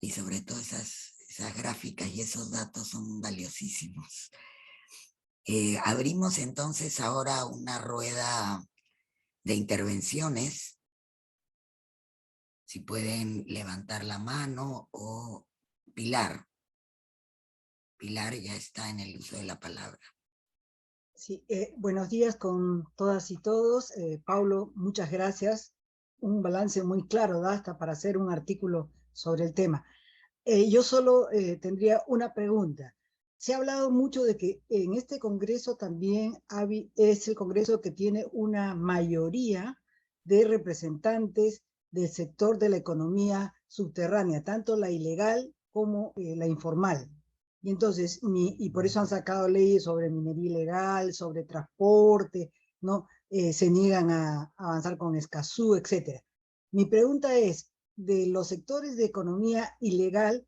Speaker 1: Y sobre todo esas gráficas y esos datos son valiosísimos. Abrimos entonces ahora una rueda de intervenciones. Si pueden levantar la mano, o Pilar. Pilar ya está en el uso de la palabra.
Speaker 3: Sí, buenos días con todas y todos. Paulo, muchas gracias. Un balance muy claro da hasta para hacer un artículo sobre el tema. Yo solo tendría una pregunta. Se ha hablado mucho de que en este Congreso también es el Congreso que tiene una mayoría de representantes del sector de la economía subterránea, tanto la ilegal como la informal. Y entonces, y por eso han sacado leyes sobre minería ilegal, sobre transporte, ¿no? Se niegan a avanzar con Escazú, etc. Mi pregunta es, de los sectores de economía ilegal,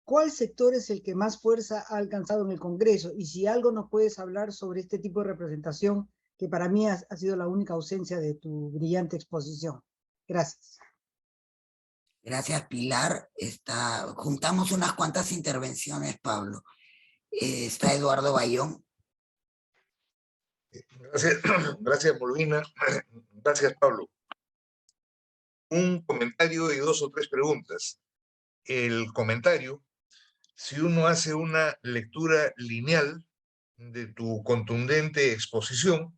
Speaker 3: ¿cuál sector es el que más fuerza ha alcanzado en el Congreso? Y si algo nos puedes hablar sobre este tipo de representación, que para mí ha sido la única ausencia de tu brillante exposición. Gracias.
Speaker 1: Gracias, Pilar. Juntamos unas cuantas intervenciones, Pablo. Está Eduardo Bayón.
Speaker 4: Gracias, Molina. Gracias, Pablo. un comentario y 2 o 3 preguntas. El comentario: si uno hace una lectura lineal de tu contundente exposición,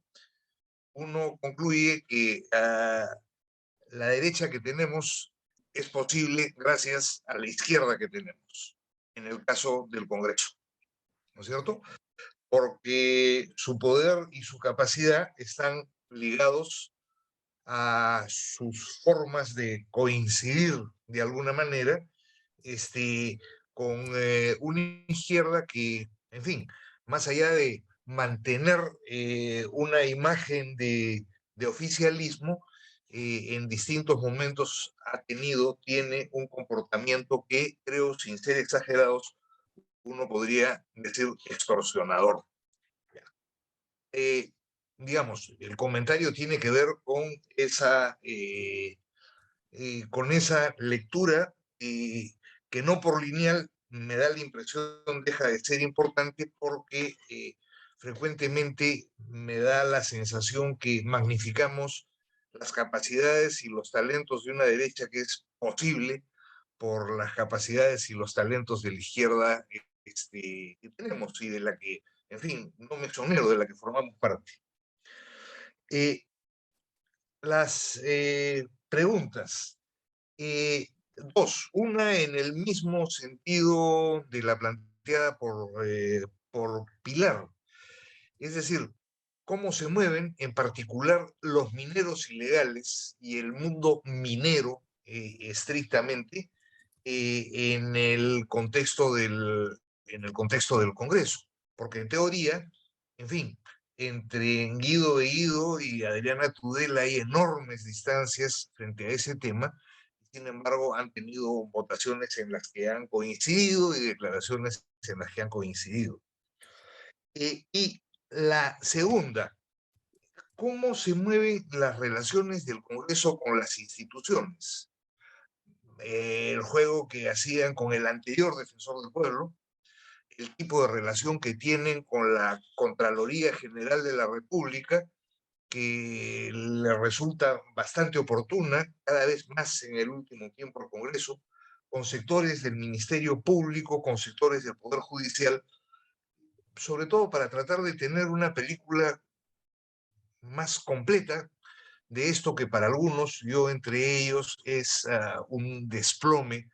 Speaker 4: uno concluye que la derecha que tenemos es posible gracias a la izquierda que tenemos, en el caso del Congreso, ¿no es cierto? Porque su poder y su capacidad están ligados a sus formas de coincidir de alguna manera con una izquierda que, en fin, más allá de mantener una imagen de oficialismo, en distintos momentos tiene un comportamiento que, creo, sin ser exagerados, uno podría decir extorsionador. Digamos, el comentario tiene que ver con esa lectura que no por lineal me da la impresión deja de ser importante, porque frecuentemente me da la sensación que magnificamos las capacidades y los talentos de una derecha que es posible por las capacidades y los talentos de la izquierda que tenemos y de la que, en fin, no me exonero, de la que formamos parte. Las preguntas. Dos, una en el mismo sentido de la planteada por Pilar. Es decir, cómo se mueven en particular los mineros ilegales y el mundo minero estrictamente en el contexto del Congreso. Porque en teoría, en fin, entre Guido Bellido y Adriana Tudela hay enormes distancias frente a ese tema. Sin embargo, han tenido votaciones en las que han coincidido y declaraciones en las que han coincidido. Y la segunda, ¿cómo se mueven las relaciones del Congreso con las instituciones? El juego que hacían con el anterior defensor del pueblo, el tipo de relación que tienen con la Contraloría General de la República, que le resulta bastante oportuna, cada vez más en el último tiempo al Congreso, con sectores del Ministerio Público, con sectores del Poder Judicial, sobre todo para tratar de tener una película más completa de esto que para algunos, yo entre ellos, es un desplome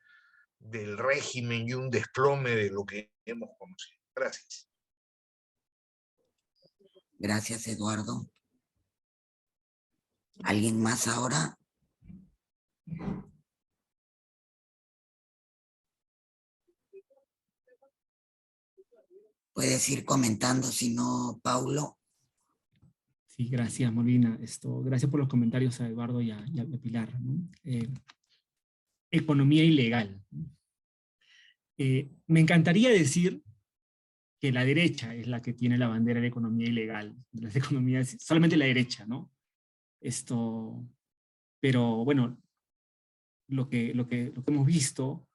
Speaker 4: del régimen y un desplome de lo que hemos conocido. Gracias.
Speaker 1: Gracias, Eduardo. ¿Alguien más ahora? Puedes ir comentando, si no, Paulo.
Speaker 2: Sí, gracias, Molina. Gracias por los comentarios a Eduardo y a Pilar, ¿no? Economía ilegal. Me encantaría decir que la derecha es la que tiene la bandera de economía ilegal. Las economías, solamente la derecha, ¿no? Pero bueno, lo que hemos visto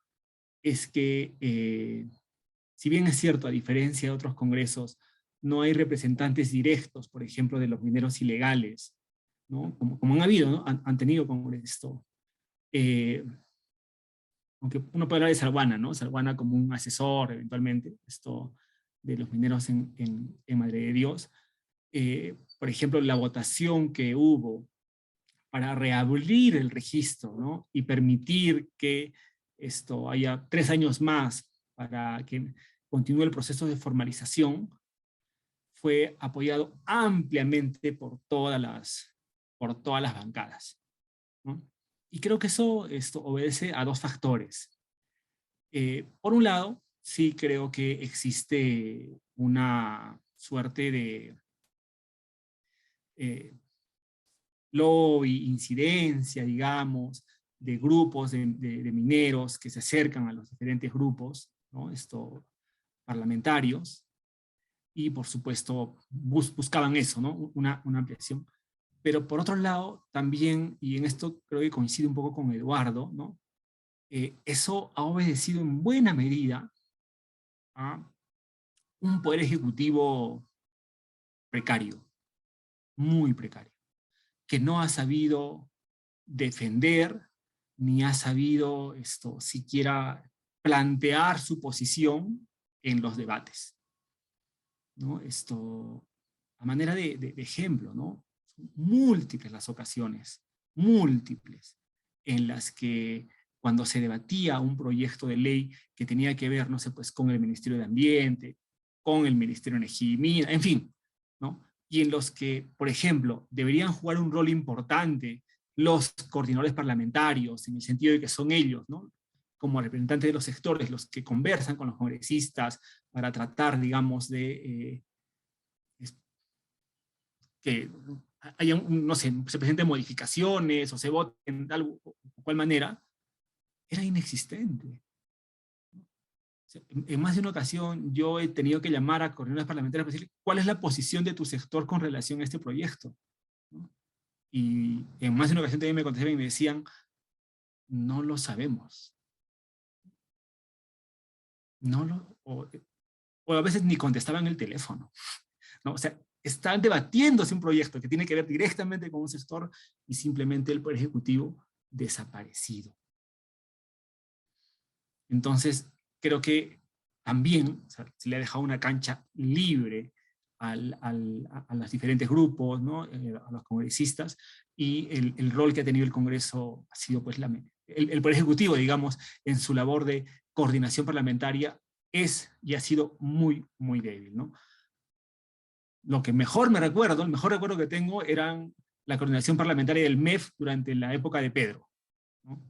Speaker 2: es que, si bien es cierto, a diferencia de otros congresos, no hay representantes directos, por ejemplo, de los mineros ilegales, ¿no? Como han habido, ¿no? Han tenido congreso. Aunque uno puede hablar de Salguana, ¿no? Salguana como un asesor, eventualmente, de los mineros en Madre de Dios. Por ejemplo, la votación que hubo para reabrir el registro, ¿no? Y permitir que haya 3 años más para que continúe el proceso de formalización, fue apoyado ampliamente por todas las bancadas, ¿no? Y creo que eso obedece a 2 factores. Por un lado, sí creo que existe una suerte de lobby, incidencia, digamos, de grupos de mineros que se acercan a los diferentes grupos, ¿no? Parlamentarios, y por supuesto buscaban eso, ¿no? Una ampliación. Pero por otro lado, también, y en esto creo que coincide un poco con Eduardo, ¿no? Eso ha obedecido en buena medida a un poder ejecutivo precario, muy precario, que no ha sabido defender ni ha sabido siquiera plantear su posición en los debates, ¿no? A manera de ejemplo, ¿no? Son múltiples las ocasiones, múltiples, en las que cuando se debatía un proyecto de ley que tenía que ver, no sé, pues con el Ministerio de Ambiente, con el Ministerio de Energía y Minas, en fin, ¿no? Y en los que, por ejemplo, deberían jugar un rol importante los coordinadores parlamentarios, en el sentido de que son ellos, ¿no? Como representantes de los sectores, los que conversan con los congresistas para tratar, digamos, de que haya, no sé, se presenten modificaciones o se voten de tal o cual manera, era inexistente. O sea, en más de una ocasión yo he tenido que llamar a coordinadores parlamentarios para decir cuál es la posición de tu sector con relación a este proyecto, ¿no? Y en más de una ocasión también me contestaban y me decían, no lo sabemos. No lo, o a veces ni contestaban el teléfono, ¿no? O sea, están debatiéndose un proyecto que tiene que ver directamente con un sector y simplemente el Poder Ejecutivo desaparecido. Entonces, creo que también, o sea, se le ha dejado una cancha libre a los diferentes grupos, ¿no? A los congresistas, y el rol que ha tenido el Congreso ha sido, pues, el Poder Ejecutivo, digamos, en su labor de coordinación parlamentaria es y ha sido muy, muy débil, ¿no? Lo que mejor me recuerdo, el mejor recuerdo que tengo eran la coordinación parlamentaria del MEF durante la época de Pedro, ¿no?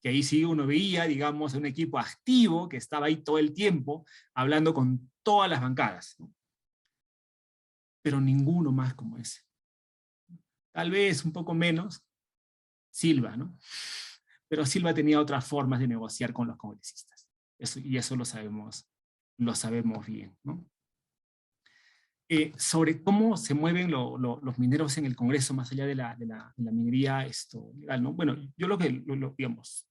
Speaker 2: Que ahí sí uno veía, digamos, un equipo activo que estaba ahí todo el tiempo, hablando con todas las bancadas, ¿no? Pero ninguno más como ese. Tal vez un poco menos Silva, ¿no? Pero Silva tenía otras formas de negociar con los congresistas. Y eso lo sabemos bien, ¿no? Sobre cómo se mueven los mineros en el Congreso, más allá de la minería legal, ¿no? Bueno, yo digamos,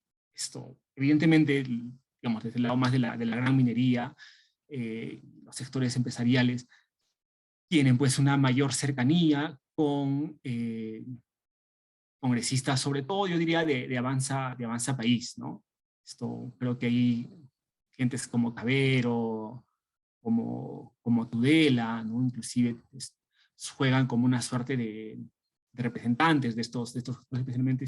Speaker 2: evidentemente, digamos, desde el lado más de la gran minería, los sectores empresariales tienen pues una mayor cercanía con congresistas, sobre todo yo diría de Avanza País, ¿no? Creo que hay gentes como Cabero, como Tudela, ¿no? Inclusive juegan como una suerte de representantes de estos especialmente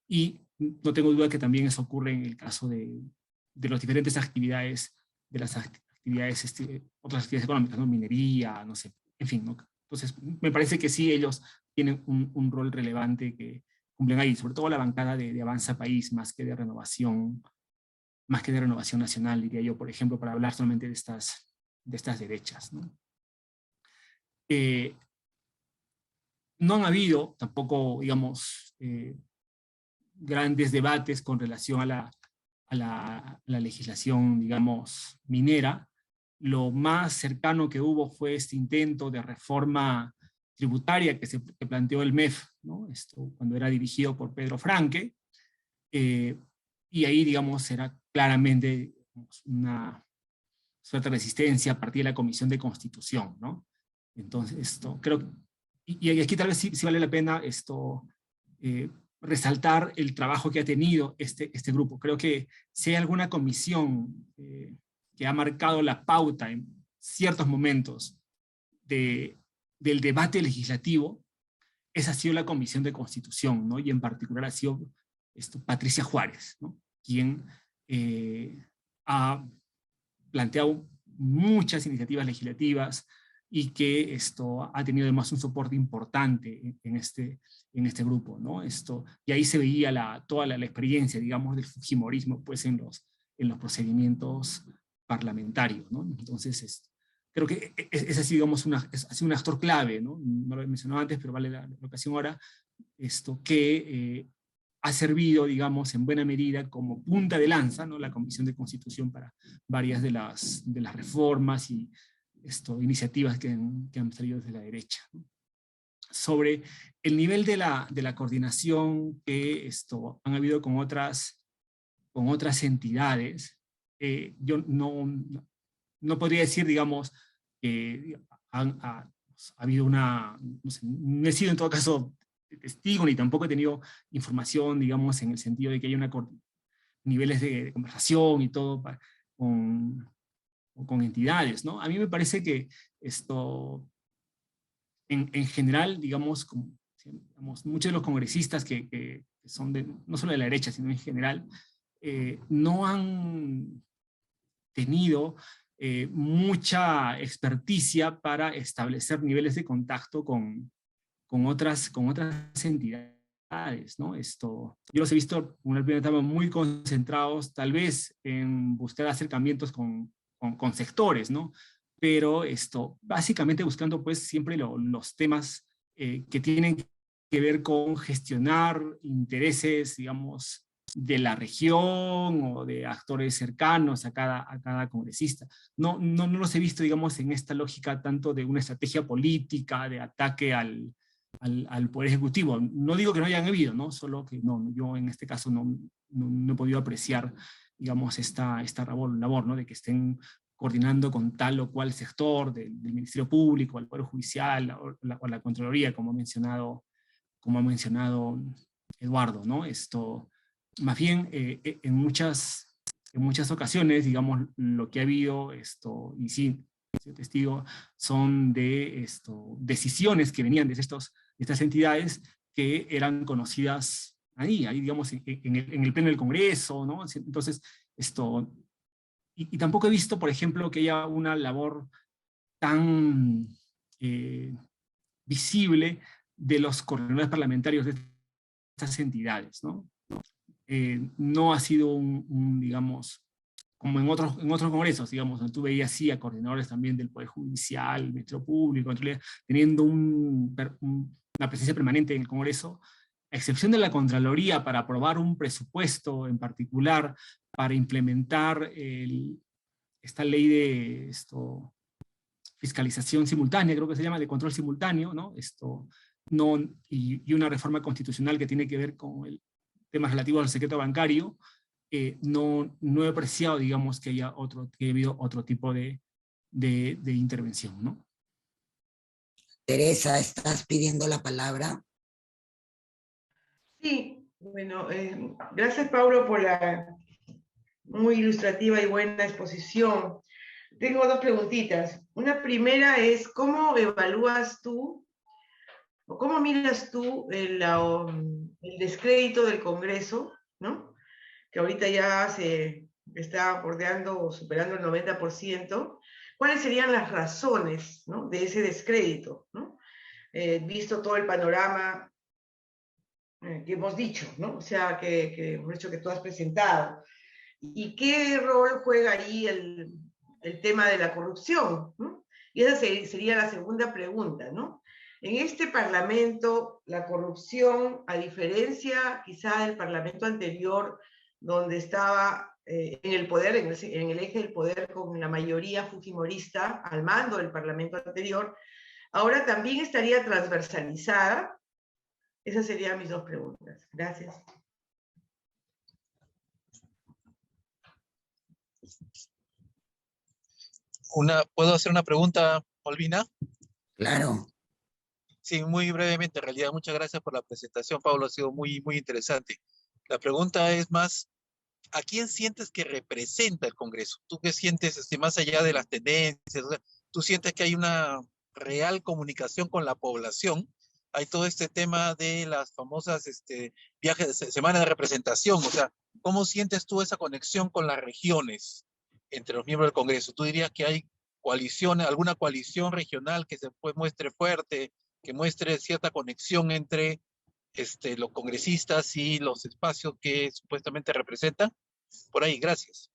Speaker 2: y no tengo duda que también eso ocurre en el caso de las diferentes actividades, de las actividades, otras actividades económicas, ¿no? Minería, no sé, en fin, ¿no? Entonces, me parece que sí, ellos tienen un rol relevante que cumplen ahí, sobre todo la bancada de Avanza País, más que de renovación nacional, diría yo, por ejemplo, para hablar solamente de estas derechas, ¿no? No han habido tampoco, digamos, grandes debates con relación a la legislación, digamos, minera. Lo más cercano que hubo fue este intento de reforma tributaria que planteó el MEF, ¿no? Cuando era dirigido por Pedro Franque, y ahí, digamos, era claramente una suerte de resistencia a partir de la Comisión de Constitución, ¿no? Entonces, creo, y aquí tal vez sí vale la pena resaltar el trabajo que ha tenido este grupo. Creo que si hay alguna comisión que ha marcado la pauta en ciertos momentos del debate legislativo, esa ha sido la Comisión de Constitución, ¿no? Y en particular ha sido Patricia Juárez, ¿no? Quien ha planteado muchas iniciativas legislativas y que ha tenido además un soporte importante en este grupo, ¿no? Y ahí se veía toda la experiencia, digamos, del fujimorismo, pues, en los procedimientos parlamentarios, ¿no? Entonces, creo que ese ha sido, digamos, ha sido un actor clave, ¿no? No lo he mencionado antes, pero vale la ocasión ahora, que ha servido, digamos, en buena medida como punta de lanza, ¿no? La Comisión de Constitución para varias de las reformas y iniciativas que han salido desde la derecha, ¿no? Sobre el nivel de la coordinación que han habido con otras entidades, yo no podría decir, digamos, que ha habido no sé, no he sido en todo caso testigo, ni tampoco he tenido información, digamos, en el sentido de que haya niveles de conversación y todo con entidades, ¿no? A mí me parece que esto, en general, digamos, muchos de los congresistas que son no solo de la derecha, sino en general, no han tenido mucha experticia para establecer niveles de contacto con otras entidades, ¿no? Yo los he visto en una primera etapa muy concentrados, tal vez en buscar acercamientos con sectores, ¿no? Pero básicamente buscando pues siempre los temas que tienen que ver con gestionar intereses, digamos, de la región o de actores cercanos a cada congresista. No los he visto, digamos, en esta lógica tanto de una estrategia política, de ataque al Poder Ejecutivo. No digo que no hayan habido, ¿no? Solo que yo en este caso no he podido apreciar, digamos, esta labor, ¿no? De que estén coordinando con tal o cual sector del Ministerio Público, el Poder Judicial o la Contraloría, como ha mencionado Eduardo, ¿no? Más bien, en muchas ocasiones, digamos, lo que ha habido, y sí, soy testigo, son de decisiones que venían de estas entidades que eran conocidas ahí digamos, en el pleno del Congreso, ¿no? Entonces, y tampoco he visto, por ejemplo, que haya una labor tan visible de los coordinadores parlamentarios de estas entidades, ¿no? No ha sido digamos, como en otros congresos, digamos, donde tú veías sí a coordinadores también del Poder Judicial, Ministerio Público, teniendo una presencia permanente en el Congreso, a excepción de la Contraloría para aprobar un presupuesto en particular, para implementar esta ley de fiscalización simultánea, creo que se llama, de control simultáneo, ¿no? Y una reforma constitucional que tiene que ver con temas relativos al secreto bancario, no he apreciado, digamos, que haya habido otro tipo de intervención, ¿no?
Speaker 1: Teresa, ¿estás pidiendo la palabra?
Speaker 5: Sí, bueno, gracias Pablo por la muy ilustrativa y buena exposición. Tengo dos preguntitas. Una primera es, ¿cómo evalúas tú o cómo miras tú el descrédito del Congreso, ¿no? Que ahorita ya se está bordeando o superando el 90%? ¿Cuáles serían las razones, ¿no?, de ese descrédito, ¿no? Visto todo el panorama que hemos dicho, ¿no? O sea, que hemos dicho que tú has presentado. ¿Y qué rol juega ahí el tema de la corrupción, ¿no? Y esa sería la segunda pregunta, ¿no? En este Parlamento, la corrupción, a diferencia quizá del Parlamento anterior, donde estaba en el poder, en el eje del poder con la mayoría fujimorista al mando del Parlamento anterior, ahora también estaría transversalizada. Esas serían mis dos preguntas. Gracias.
Speaker 6: ¿Puedo hacer una pregunta, Olvina?
Speaker 1: Claro.
Speaker 6: Sí, muy brevemente, en realidad. Muchas gracias por la presentación, Pablo. Ha sido muy, muy interesante. La pregunta es más, ¿a quién sientes que representa el Congreso? ¿Tú qué sientes, más allá de las tendencias? O sea, ¿tú sientes que hay una real comunicación con la población? Hay todo este tema de las famosas viajes de semana de representación. O sea, ¿cómo sientes tú esa conexión con las regiones entre los miembros del Congreso? ¿Tú dirías que hay coaliciones, alguna coalición regional que muestre fuerte, que muestre cierta conexión entre los congresistas y los espacios que supuestamente representan? Por ahí, gracias.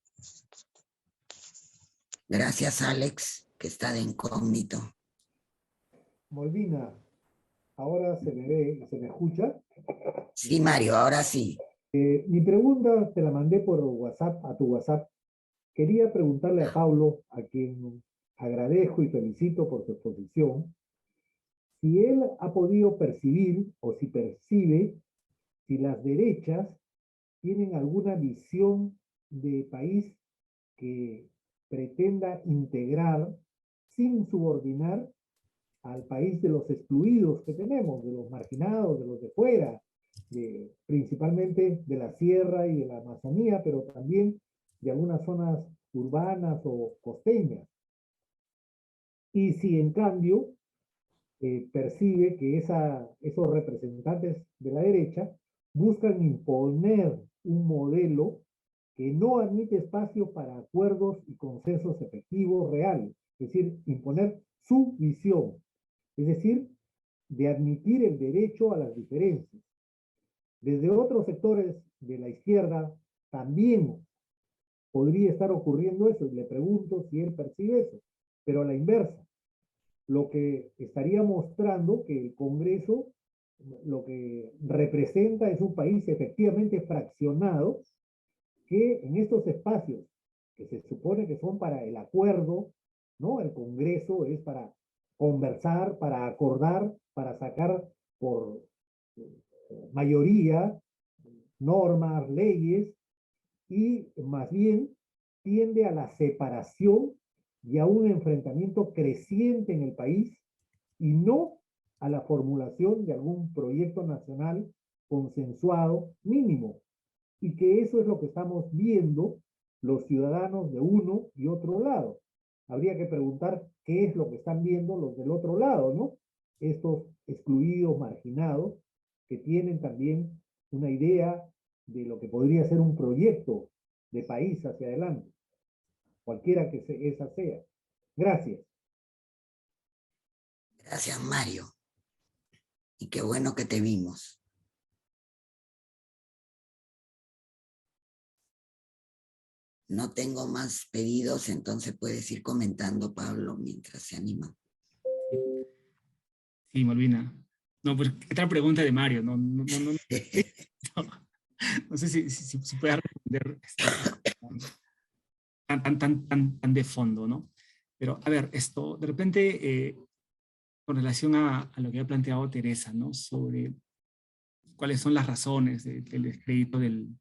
Speaker 1: Gracias, Alex, que está de incógnito.
Speaker 7: Molvina, ahora se me ve y se me escucha.
Speaker 1: Sí, Mario, ahora sí.
Speaker 7: Mi pregunta te la mandé por WhatsApp, a tu WhatsApp. Quería preguntarle a Pablo, a quien agradezco y felicito por su exposición, si él ha podido percibir o si percibe si las derechas tienen alguna visión de país que pretenda integrar sin subordinar, al país de los excluidos que tenemos, de los marginados, de los de fuera, principalmente de la sierra y de la Amazonía, pero también de algunas zonas urbanas o costeñas. Y si en cambio percibe que esos representantes de la derecha buscan imponer un modelo que no admite espacio para acuerdos y consensos efectivos reales, es decir, imponer su visión, es decir, de admitir el derecho a las diferencias. Desde otros sectores de la izquierda también podría estar ocurriendo eso, y le pregunto si él percibe eso, pero a la inversa, lo que estaría mostrando que el Congreso lo que representa es un país efectivamente fraccionado, que en estos espacios que se supone que son para el acuerdo, ¿no? El Congreso es para conversar, para acordar, para sacar por mayoría normas, leyes, y más bien tiende a la separación y a un enfrentamiento creciente en el país y no a la formulación de algún proyecto nacional consensuado mínimo. Y que eso es lo que estamos viendo los ciudadanos de uno y otro lado. Habría que preguntar qué es lo que están viendo los del otro lado, ¿no? Estos excluidos, marginados, que tienen también una idea de lo que podría ser un proyecto de país hacia adelante, cualquiera que esa sea. Gracias.
Speaker 1: Gracias, Mario. Y qué bueno que te vimos. No tengo más pedidos, entonces puedes ir comentando, Pablo, mientras se anima.
Speaker 2: Sí, Malvina. No, pues, ¿qué tal pregunta de Mario? No sé si puedes responder tan de fondo, ¿no? Pero, a ver, esto, de repente, con relación a lo que ha planteado Teresa, ¿no? Sobre cuáles son las razones del descrédito del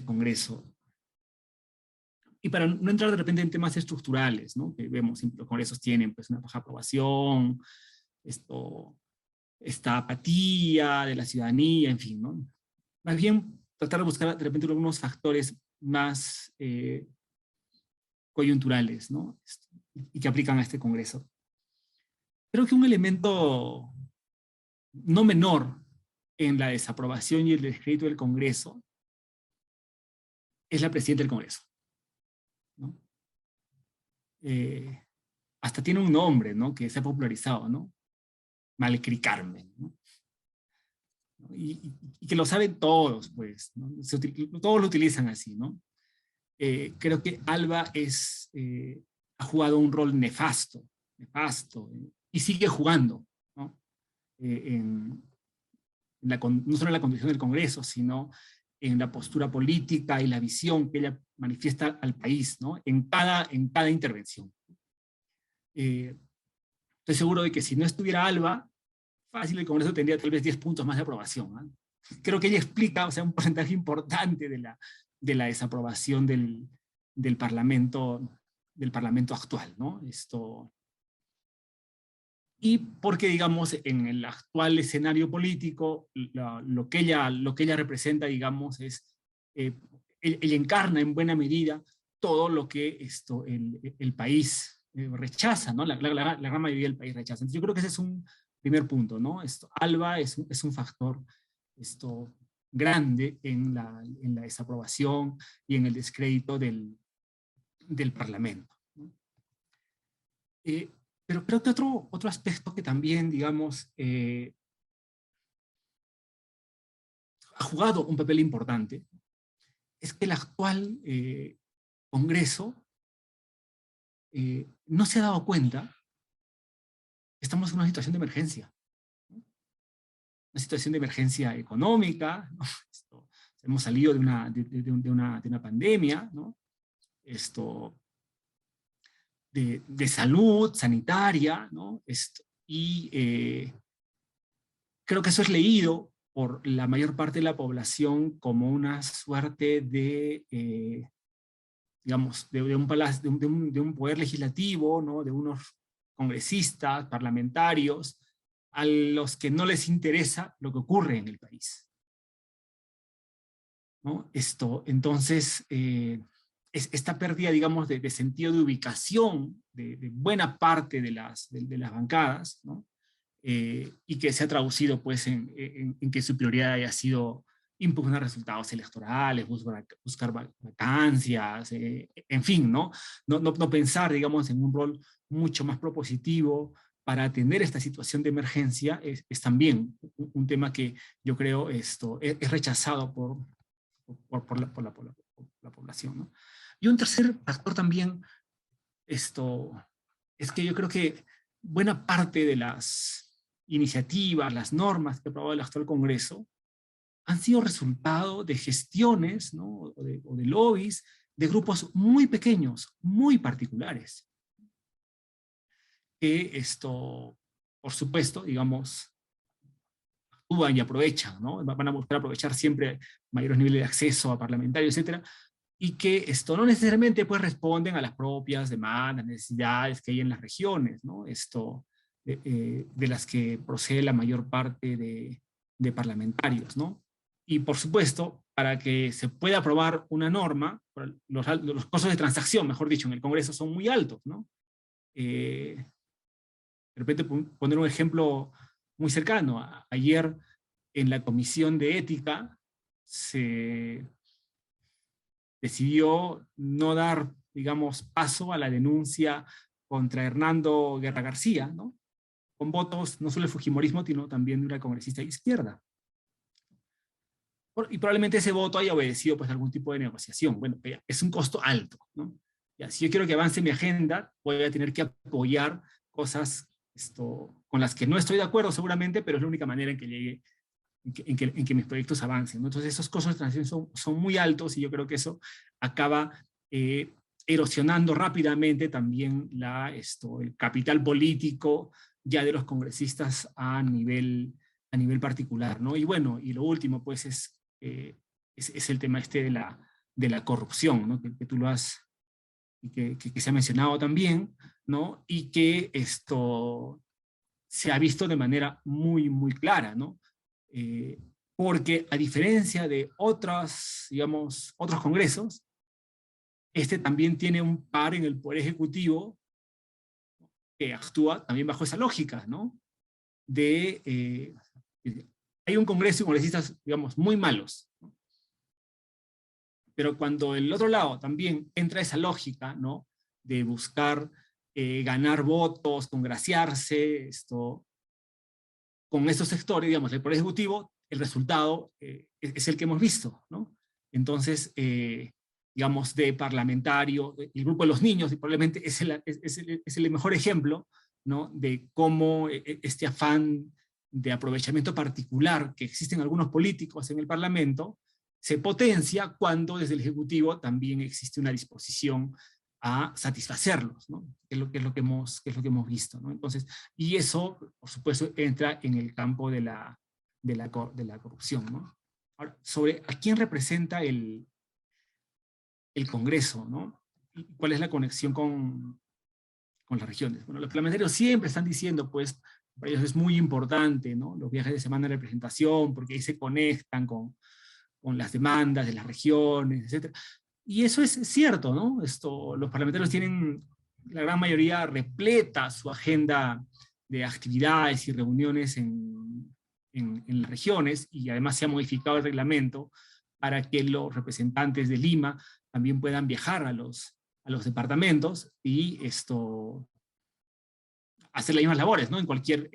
Speaker 2: Congreso. Y para no entrar de repente en temas estructurales, ¿no? Que vemos, los congresos tienen pues una baja aprobación, esta apatía de la ciudadanía, en fin, ¿no? Más bien tratar de buscar de repente algunos factores más coyunturales, ¿no? Y que aplican a este Congreso. Creo que un elemento no menor en la desaprobación y el descrédito del Congreso es la presidenta del Congreso, ¿no? Hasta tiene un nombre, ¿no? Que se ha popularizado, ¿no? Malcri Carmen, ¿no? Y que lo saben todos, pues, ¿no? Todos lo utilizan así, ¿no? Creo que Alba ha jugado un rol nefasto, y sigue jugando, ¿no? No solo en la conducción del Congreso, sino en la postura política y la visión que ella manifiesta al país, ¿no? En cada intervención. Estoy seguro de que si no estuviera Alba, fácil el Congreso tendría tal vez 10 puntos más de aprobación, ¿eh? Creo que ella explica, o sea, un porcentaje importante de la desaprobación del Parlamento actual, ¿no? Y porque, digamos, en el actual escenario político, lo que ella representa, digamos, es, ella encarna en buena medida todo lo que el país rechaza, ¿no? La gran mayoría del país rechaza. Entonces yo creo que ese es un primer punto, ¿no? Alba es un factor grande en la desaprobación y en el descrédito del Parlamento, ¿no? Pero creo que otro aspecto que también, digamos, ha jugado un papel importante es que el actual Congreso no se ha dado cuenta que estamos en una situación de emergencia, ¿no? Una situación de emergencia económica, ¿no? Hemos salido de una pandemia, ¿no? De salud, sanitaria, ¿no? Y creo que eso es leído por la mayor parte de la población como una suerte de, digamos, de un poder legislativo, ¿no? De unos congresistas, parlamentarios, a los que no les interesa lo que ocurre en el país, ¿no? Entonces, esta pérdida, digamos, de sentido de ubicación de buena parte de las bancadas, ¿no? Y que se ha traducido pues, en que su prioridad haya sido impugnar resultados electorales, buscar vacancias, en fin, ¿no? No pensar, digamos, en un rol mucho más propositivo para atender esta situación de emergencia es también un tema que yo creo es rechazado por la población, ¿no? Y un tercer factor también es que yo creo que buena parte de las iniciativas, las normas que ha aprobado el actual Congreso, han sido resultado de gestiones, ¿no? o de lobbies de grupos muy pequeños, muy particulares, que por supuesto, digamos, actúan y aprovechan, ¿no? Van a buscar aprovechar siempre mayores niveles de acceso a parlamentarios, etcétera, y que no necesariamente pues responden a las propias demandas, necesidades que hay en las regiones, ¿no? De las que procede la mayor parte de parlamentarios, ¿no? Y por supuesto, para que se pueda aprobar una norma, los costos de transacción, mejor dicho, en el Congreso son muy altos, ¿no? De repente poner un ejemplo muy cercano. Ayer en la Comisión de Ética se decidió no dar, digamos, paso a la denuncia contra Hernando Guerra García, ¿no? Con votos no solo del fujimorismo, sino también de una congresista de izquierda. Y probablemente ese voto haya obedecido pues, a algún tipo de negociación. Bueno, es un costo alto, ¿no? Ya, si yo quiero que avance mi agenda, voy a tener que apoyar cosas con las que no estoy de acuerdo seguramente, pero es la única manera en que llegue, en que mis proyectos avancen, ¿no? Entonces esos costos de transición son muy altos y yo creo que eso acaba erosionando rápidamente también el capital político ya de los congresistas a nivel particular, ¿no? Y bueno, y lo último pues es el tema de la corrupción, ¿no? Que tú lo has, y que se ha mencionado también, ¿no? Y que se ha visto de manera muy, muy clara, ¿no? Porque a diferencia de digamos, otros congresos, también tiene un par en el Poder Ejecutivo que actúa también bajo esa lógica, ¿no? Hay un congreso y congresistas, digamos, muy malos, ¿no? Pero cuando el otro lado también entra esa lógica, ¿no? De buscar ganar votos, congraciarse, con estos sectores, digamos, el Poder Ejecutivo, el resultado es el que hemos visto, ¿no? Entonces, digamos, de parlamentario, el grupo de los niños, y probablemente es el mejor ejemplo, ¿no? De cómo este afán de aprovechamiento particular que existen algunos políticos en el Parlamento se potencia cuando desde el Ejecutivo también existe una disposición a satisfacerlos, ¿no? Que es lo que hemos visto, ¿no? Entonces, y eso, por supuesto, entra en el campo de la corrupción, ¿no? Ahora, sobre a quién representa el Congreso, ¿no? ¿Y cuál es la conexión con las regiones? Bueno, los parlamentarios siempre están diciendo, pues, para ellos es muy importante, ¿no? Los viajes de semana de representación, porque ahí se conectan con las demandas de las regiones, etc. Y eso es cierto, ¿no? Los parlamentarios tienen, la gran mayoría repleta su agenda de actividades y reuniones en las regiones, y además se ha modificado el reglamento para que los representantes de Lima también puedan viajar a los departamentos y hacer las mismas labores, ¿no? En cualquier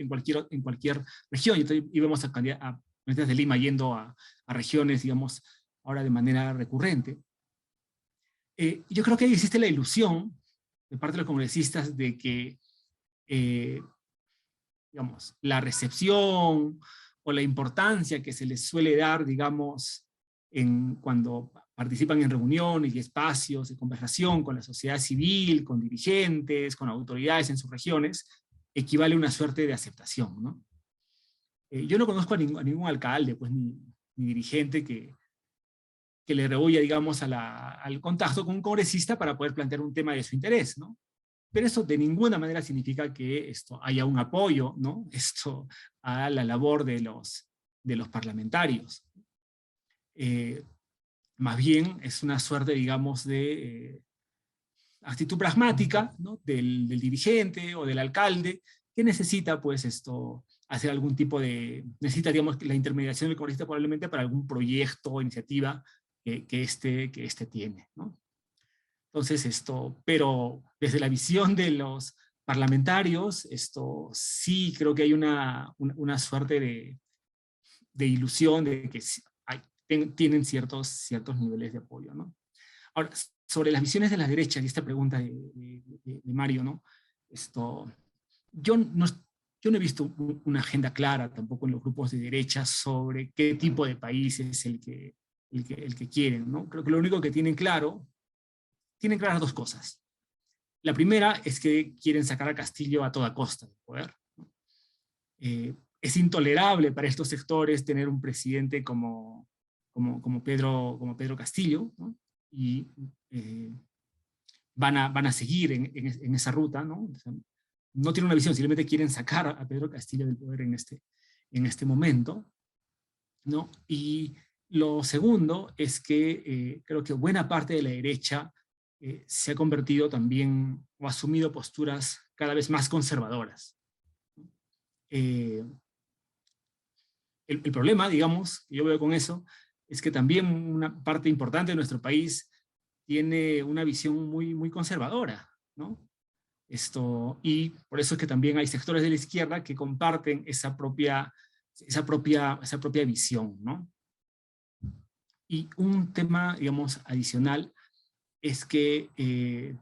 Speaker 2: región. Y vemos a representantes de Lima yendo a regiones, digamos, ahora de manera recurrente. Yo creo que ahí existe la ilusión de parte de los congresistas de que, digamos, la recepción o la importancia que se les suele dar, digamos, cuando participan en reuniones y espacios de conversación con la sociedad civil, con dirigentes, con autoridades en sus regiones, equivale a una suerte de aceptación, ¿no? Yo no conozco a ningún alcalde, pues, ni dirigente que le rehuya, digamos, al contacto con un congresista para poder plantear un tema de su interés, ¿no? pero eso de ninguna manera significa que haya un apoyo, ¿no? A la labor de los parlamentarios. Más bien es una suerte, digamos, de actitud pragmática, ¿no? del dirigente o del alcalde, que necesita, pues, hacer algún tipo de, necesita, digamos, la intermediación del congresista probablemente para algún proyecto o iniciativa que este tiene, ¿no? Entonces, pero desde la visión de los parlamentarios, sí creo que hay una suerte de ilusión de que tienen ciertos niveles de apoyo, ¿no? Ahora, sobre las visiones de la derecha, y esta pregunta de Mario, ¿no? Yo no he visto una agenda clara tampoco en los grupos de derecha sobre qué tipo de país es el que quieren, ¿no? Creo que lo único que tienen claras dos cosas. La primera es que quieren sacar a Castillo a toda costa del poder, ¿no? Es intolerable para estos sectores tener un presidente como Pedro Castillo, ¿no? Y van a seguir en esa ruta, ¿no? O sea, no tienen una visión, simplemente quieren sacar a Pedro Castillo del poder en este momento, ¿no? Y lo segundo es que creo que buena parte de la derecha se ha convertido también, o ha asumido posturas cada vez más conservadoras. El problema, digamos, que yo veo con eso, es que también una parte importante de nuestro país tiene una visión muy, muy conservadora, ¿no? Y por eso es que también hay sectores de la izquierda que comparten esa propia visión, ¿no? Y un tema, digamos, adicional es que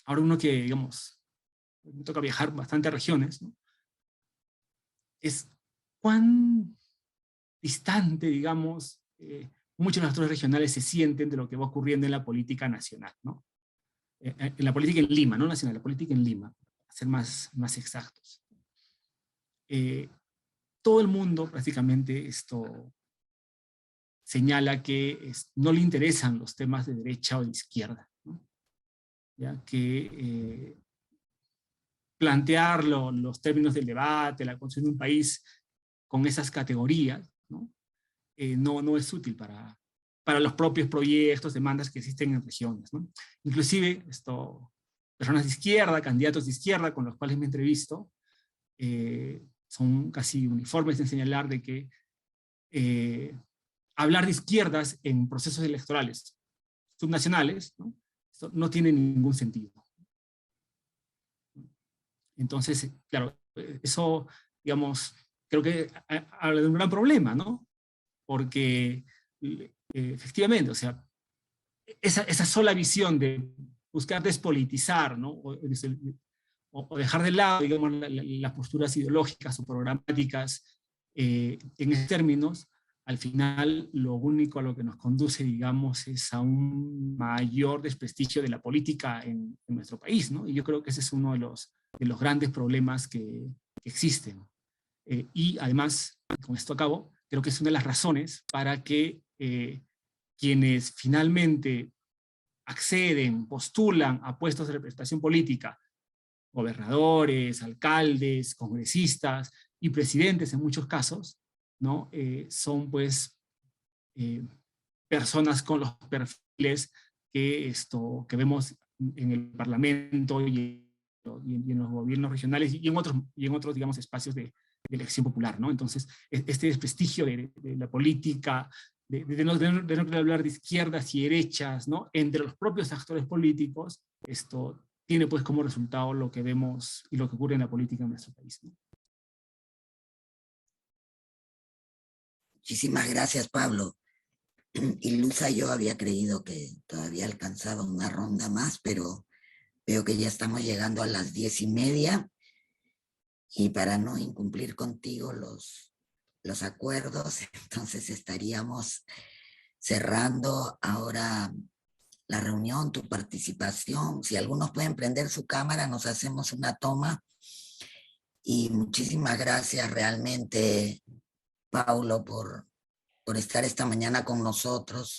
Speaker 2: ahora uno que, digamos, me toca viajar bastante a regiones, ¿no? Es cuán distante, digamos, muchos de los actores regionales se sienten de lo que va ocurriendo en la política nacional, ¿no? En la política en Lima, no nacional, la política en Lima, para ser más exactos. Todo el mundo prácticamente señala que no le interesan los temas de derecha o de izquierda, ¿no? Ya que plantear los términos del debate, la construcción de un país con esas categorías, ¿no? No es útil para los propios proyectos, demandas que existen en regiones, ¿no? Inclusive, personas de izquierda, candidatos de izquierda con los cuales me entrevisto, son casi uniformes en señalar de que hablar de izquierdas en procesos electorales subnacionales, ¿no? Esto no tiene ningún sentido. Entonces, claro, eso, digamos, creo que habla de un gran problema, ¿no? Porque efectivamente, o sea, esa sola visión de buscar despolitizar, ¿no? O dejar de lado, digamos, las posturas ideológicas o programáticas en esos términos, al final lo único a lo que nos conduce, digamos, es a un mayor desprestigio de la política en nuestro país, ¿no? Y yo creo que ese es uno de los grandes problemas que existen. Y además, con esto acabo, creo que es una de las razones para que quienes finalmente acceden, postulan a puestos de representación política, gobernadores, alcaldes, congresistas y presidentes en muchos casos, ¿no? Son pues personas con los perfiles que vemos en el Parlamento y en los gobiernos regionales y en otros digamos, espacios de elección popular, ¿no? Entonces, este desprestigio de la política, de no querer hablar de izquierdas y derechas, ¿no? Entre los propios actores políticos, tiene pues como resultado lo que vemos y lo que ocurre en la política en nuestro país, ¿no?
Speaker 1: Muchísimas gracias, Pablo. Ilusa, yo había creído que todavía alcanzaba una ronda más, pero veo que ya estamos llegando a las 10:30 y para no incumplir contigo los acuerdos, entonces estaríamos cerrando ahora la reunión, tu participación. Si algunos pueden prender su cámara, nos hacemos una toma. Y muchísimas gracias realmente, Paulo, por estar esta mañana con nosotros.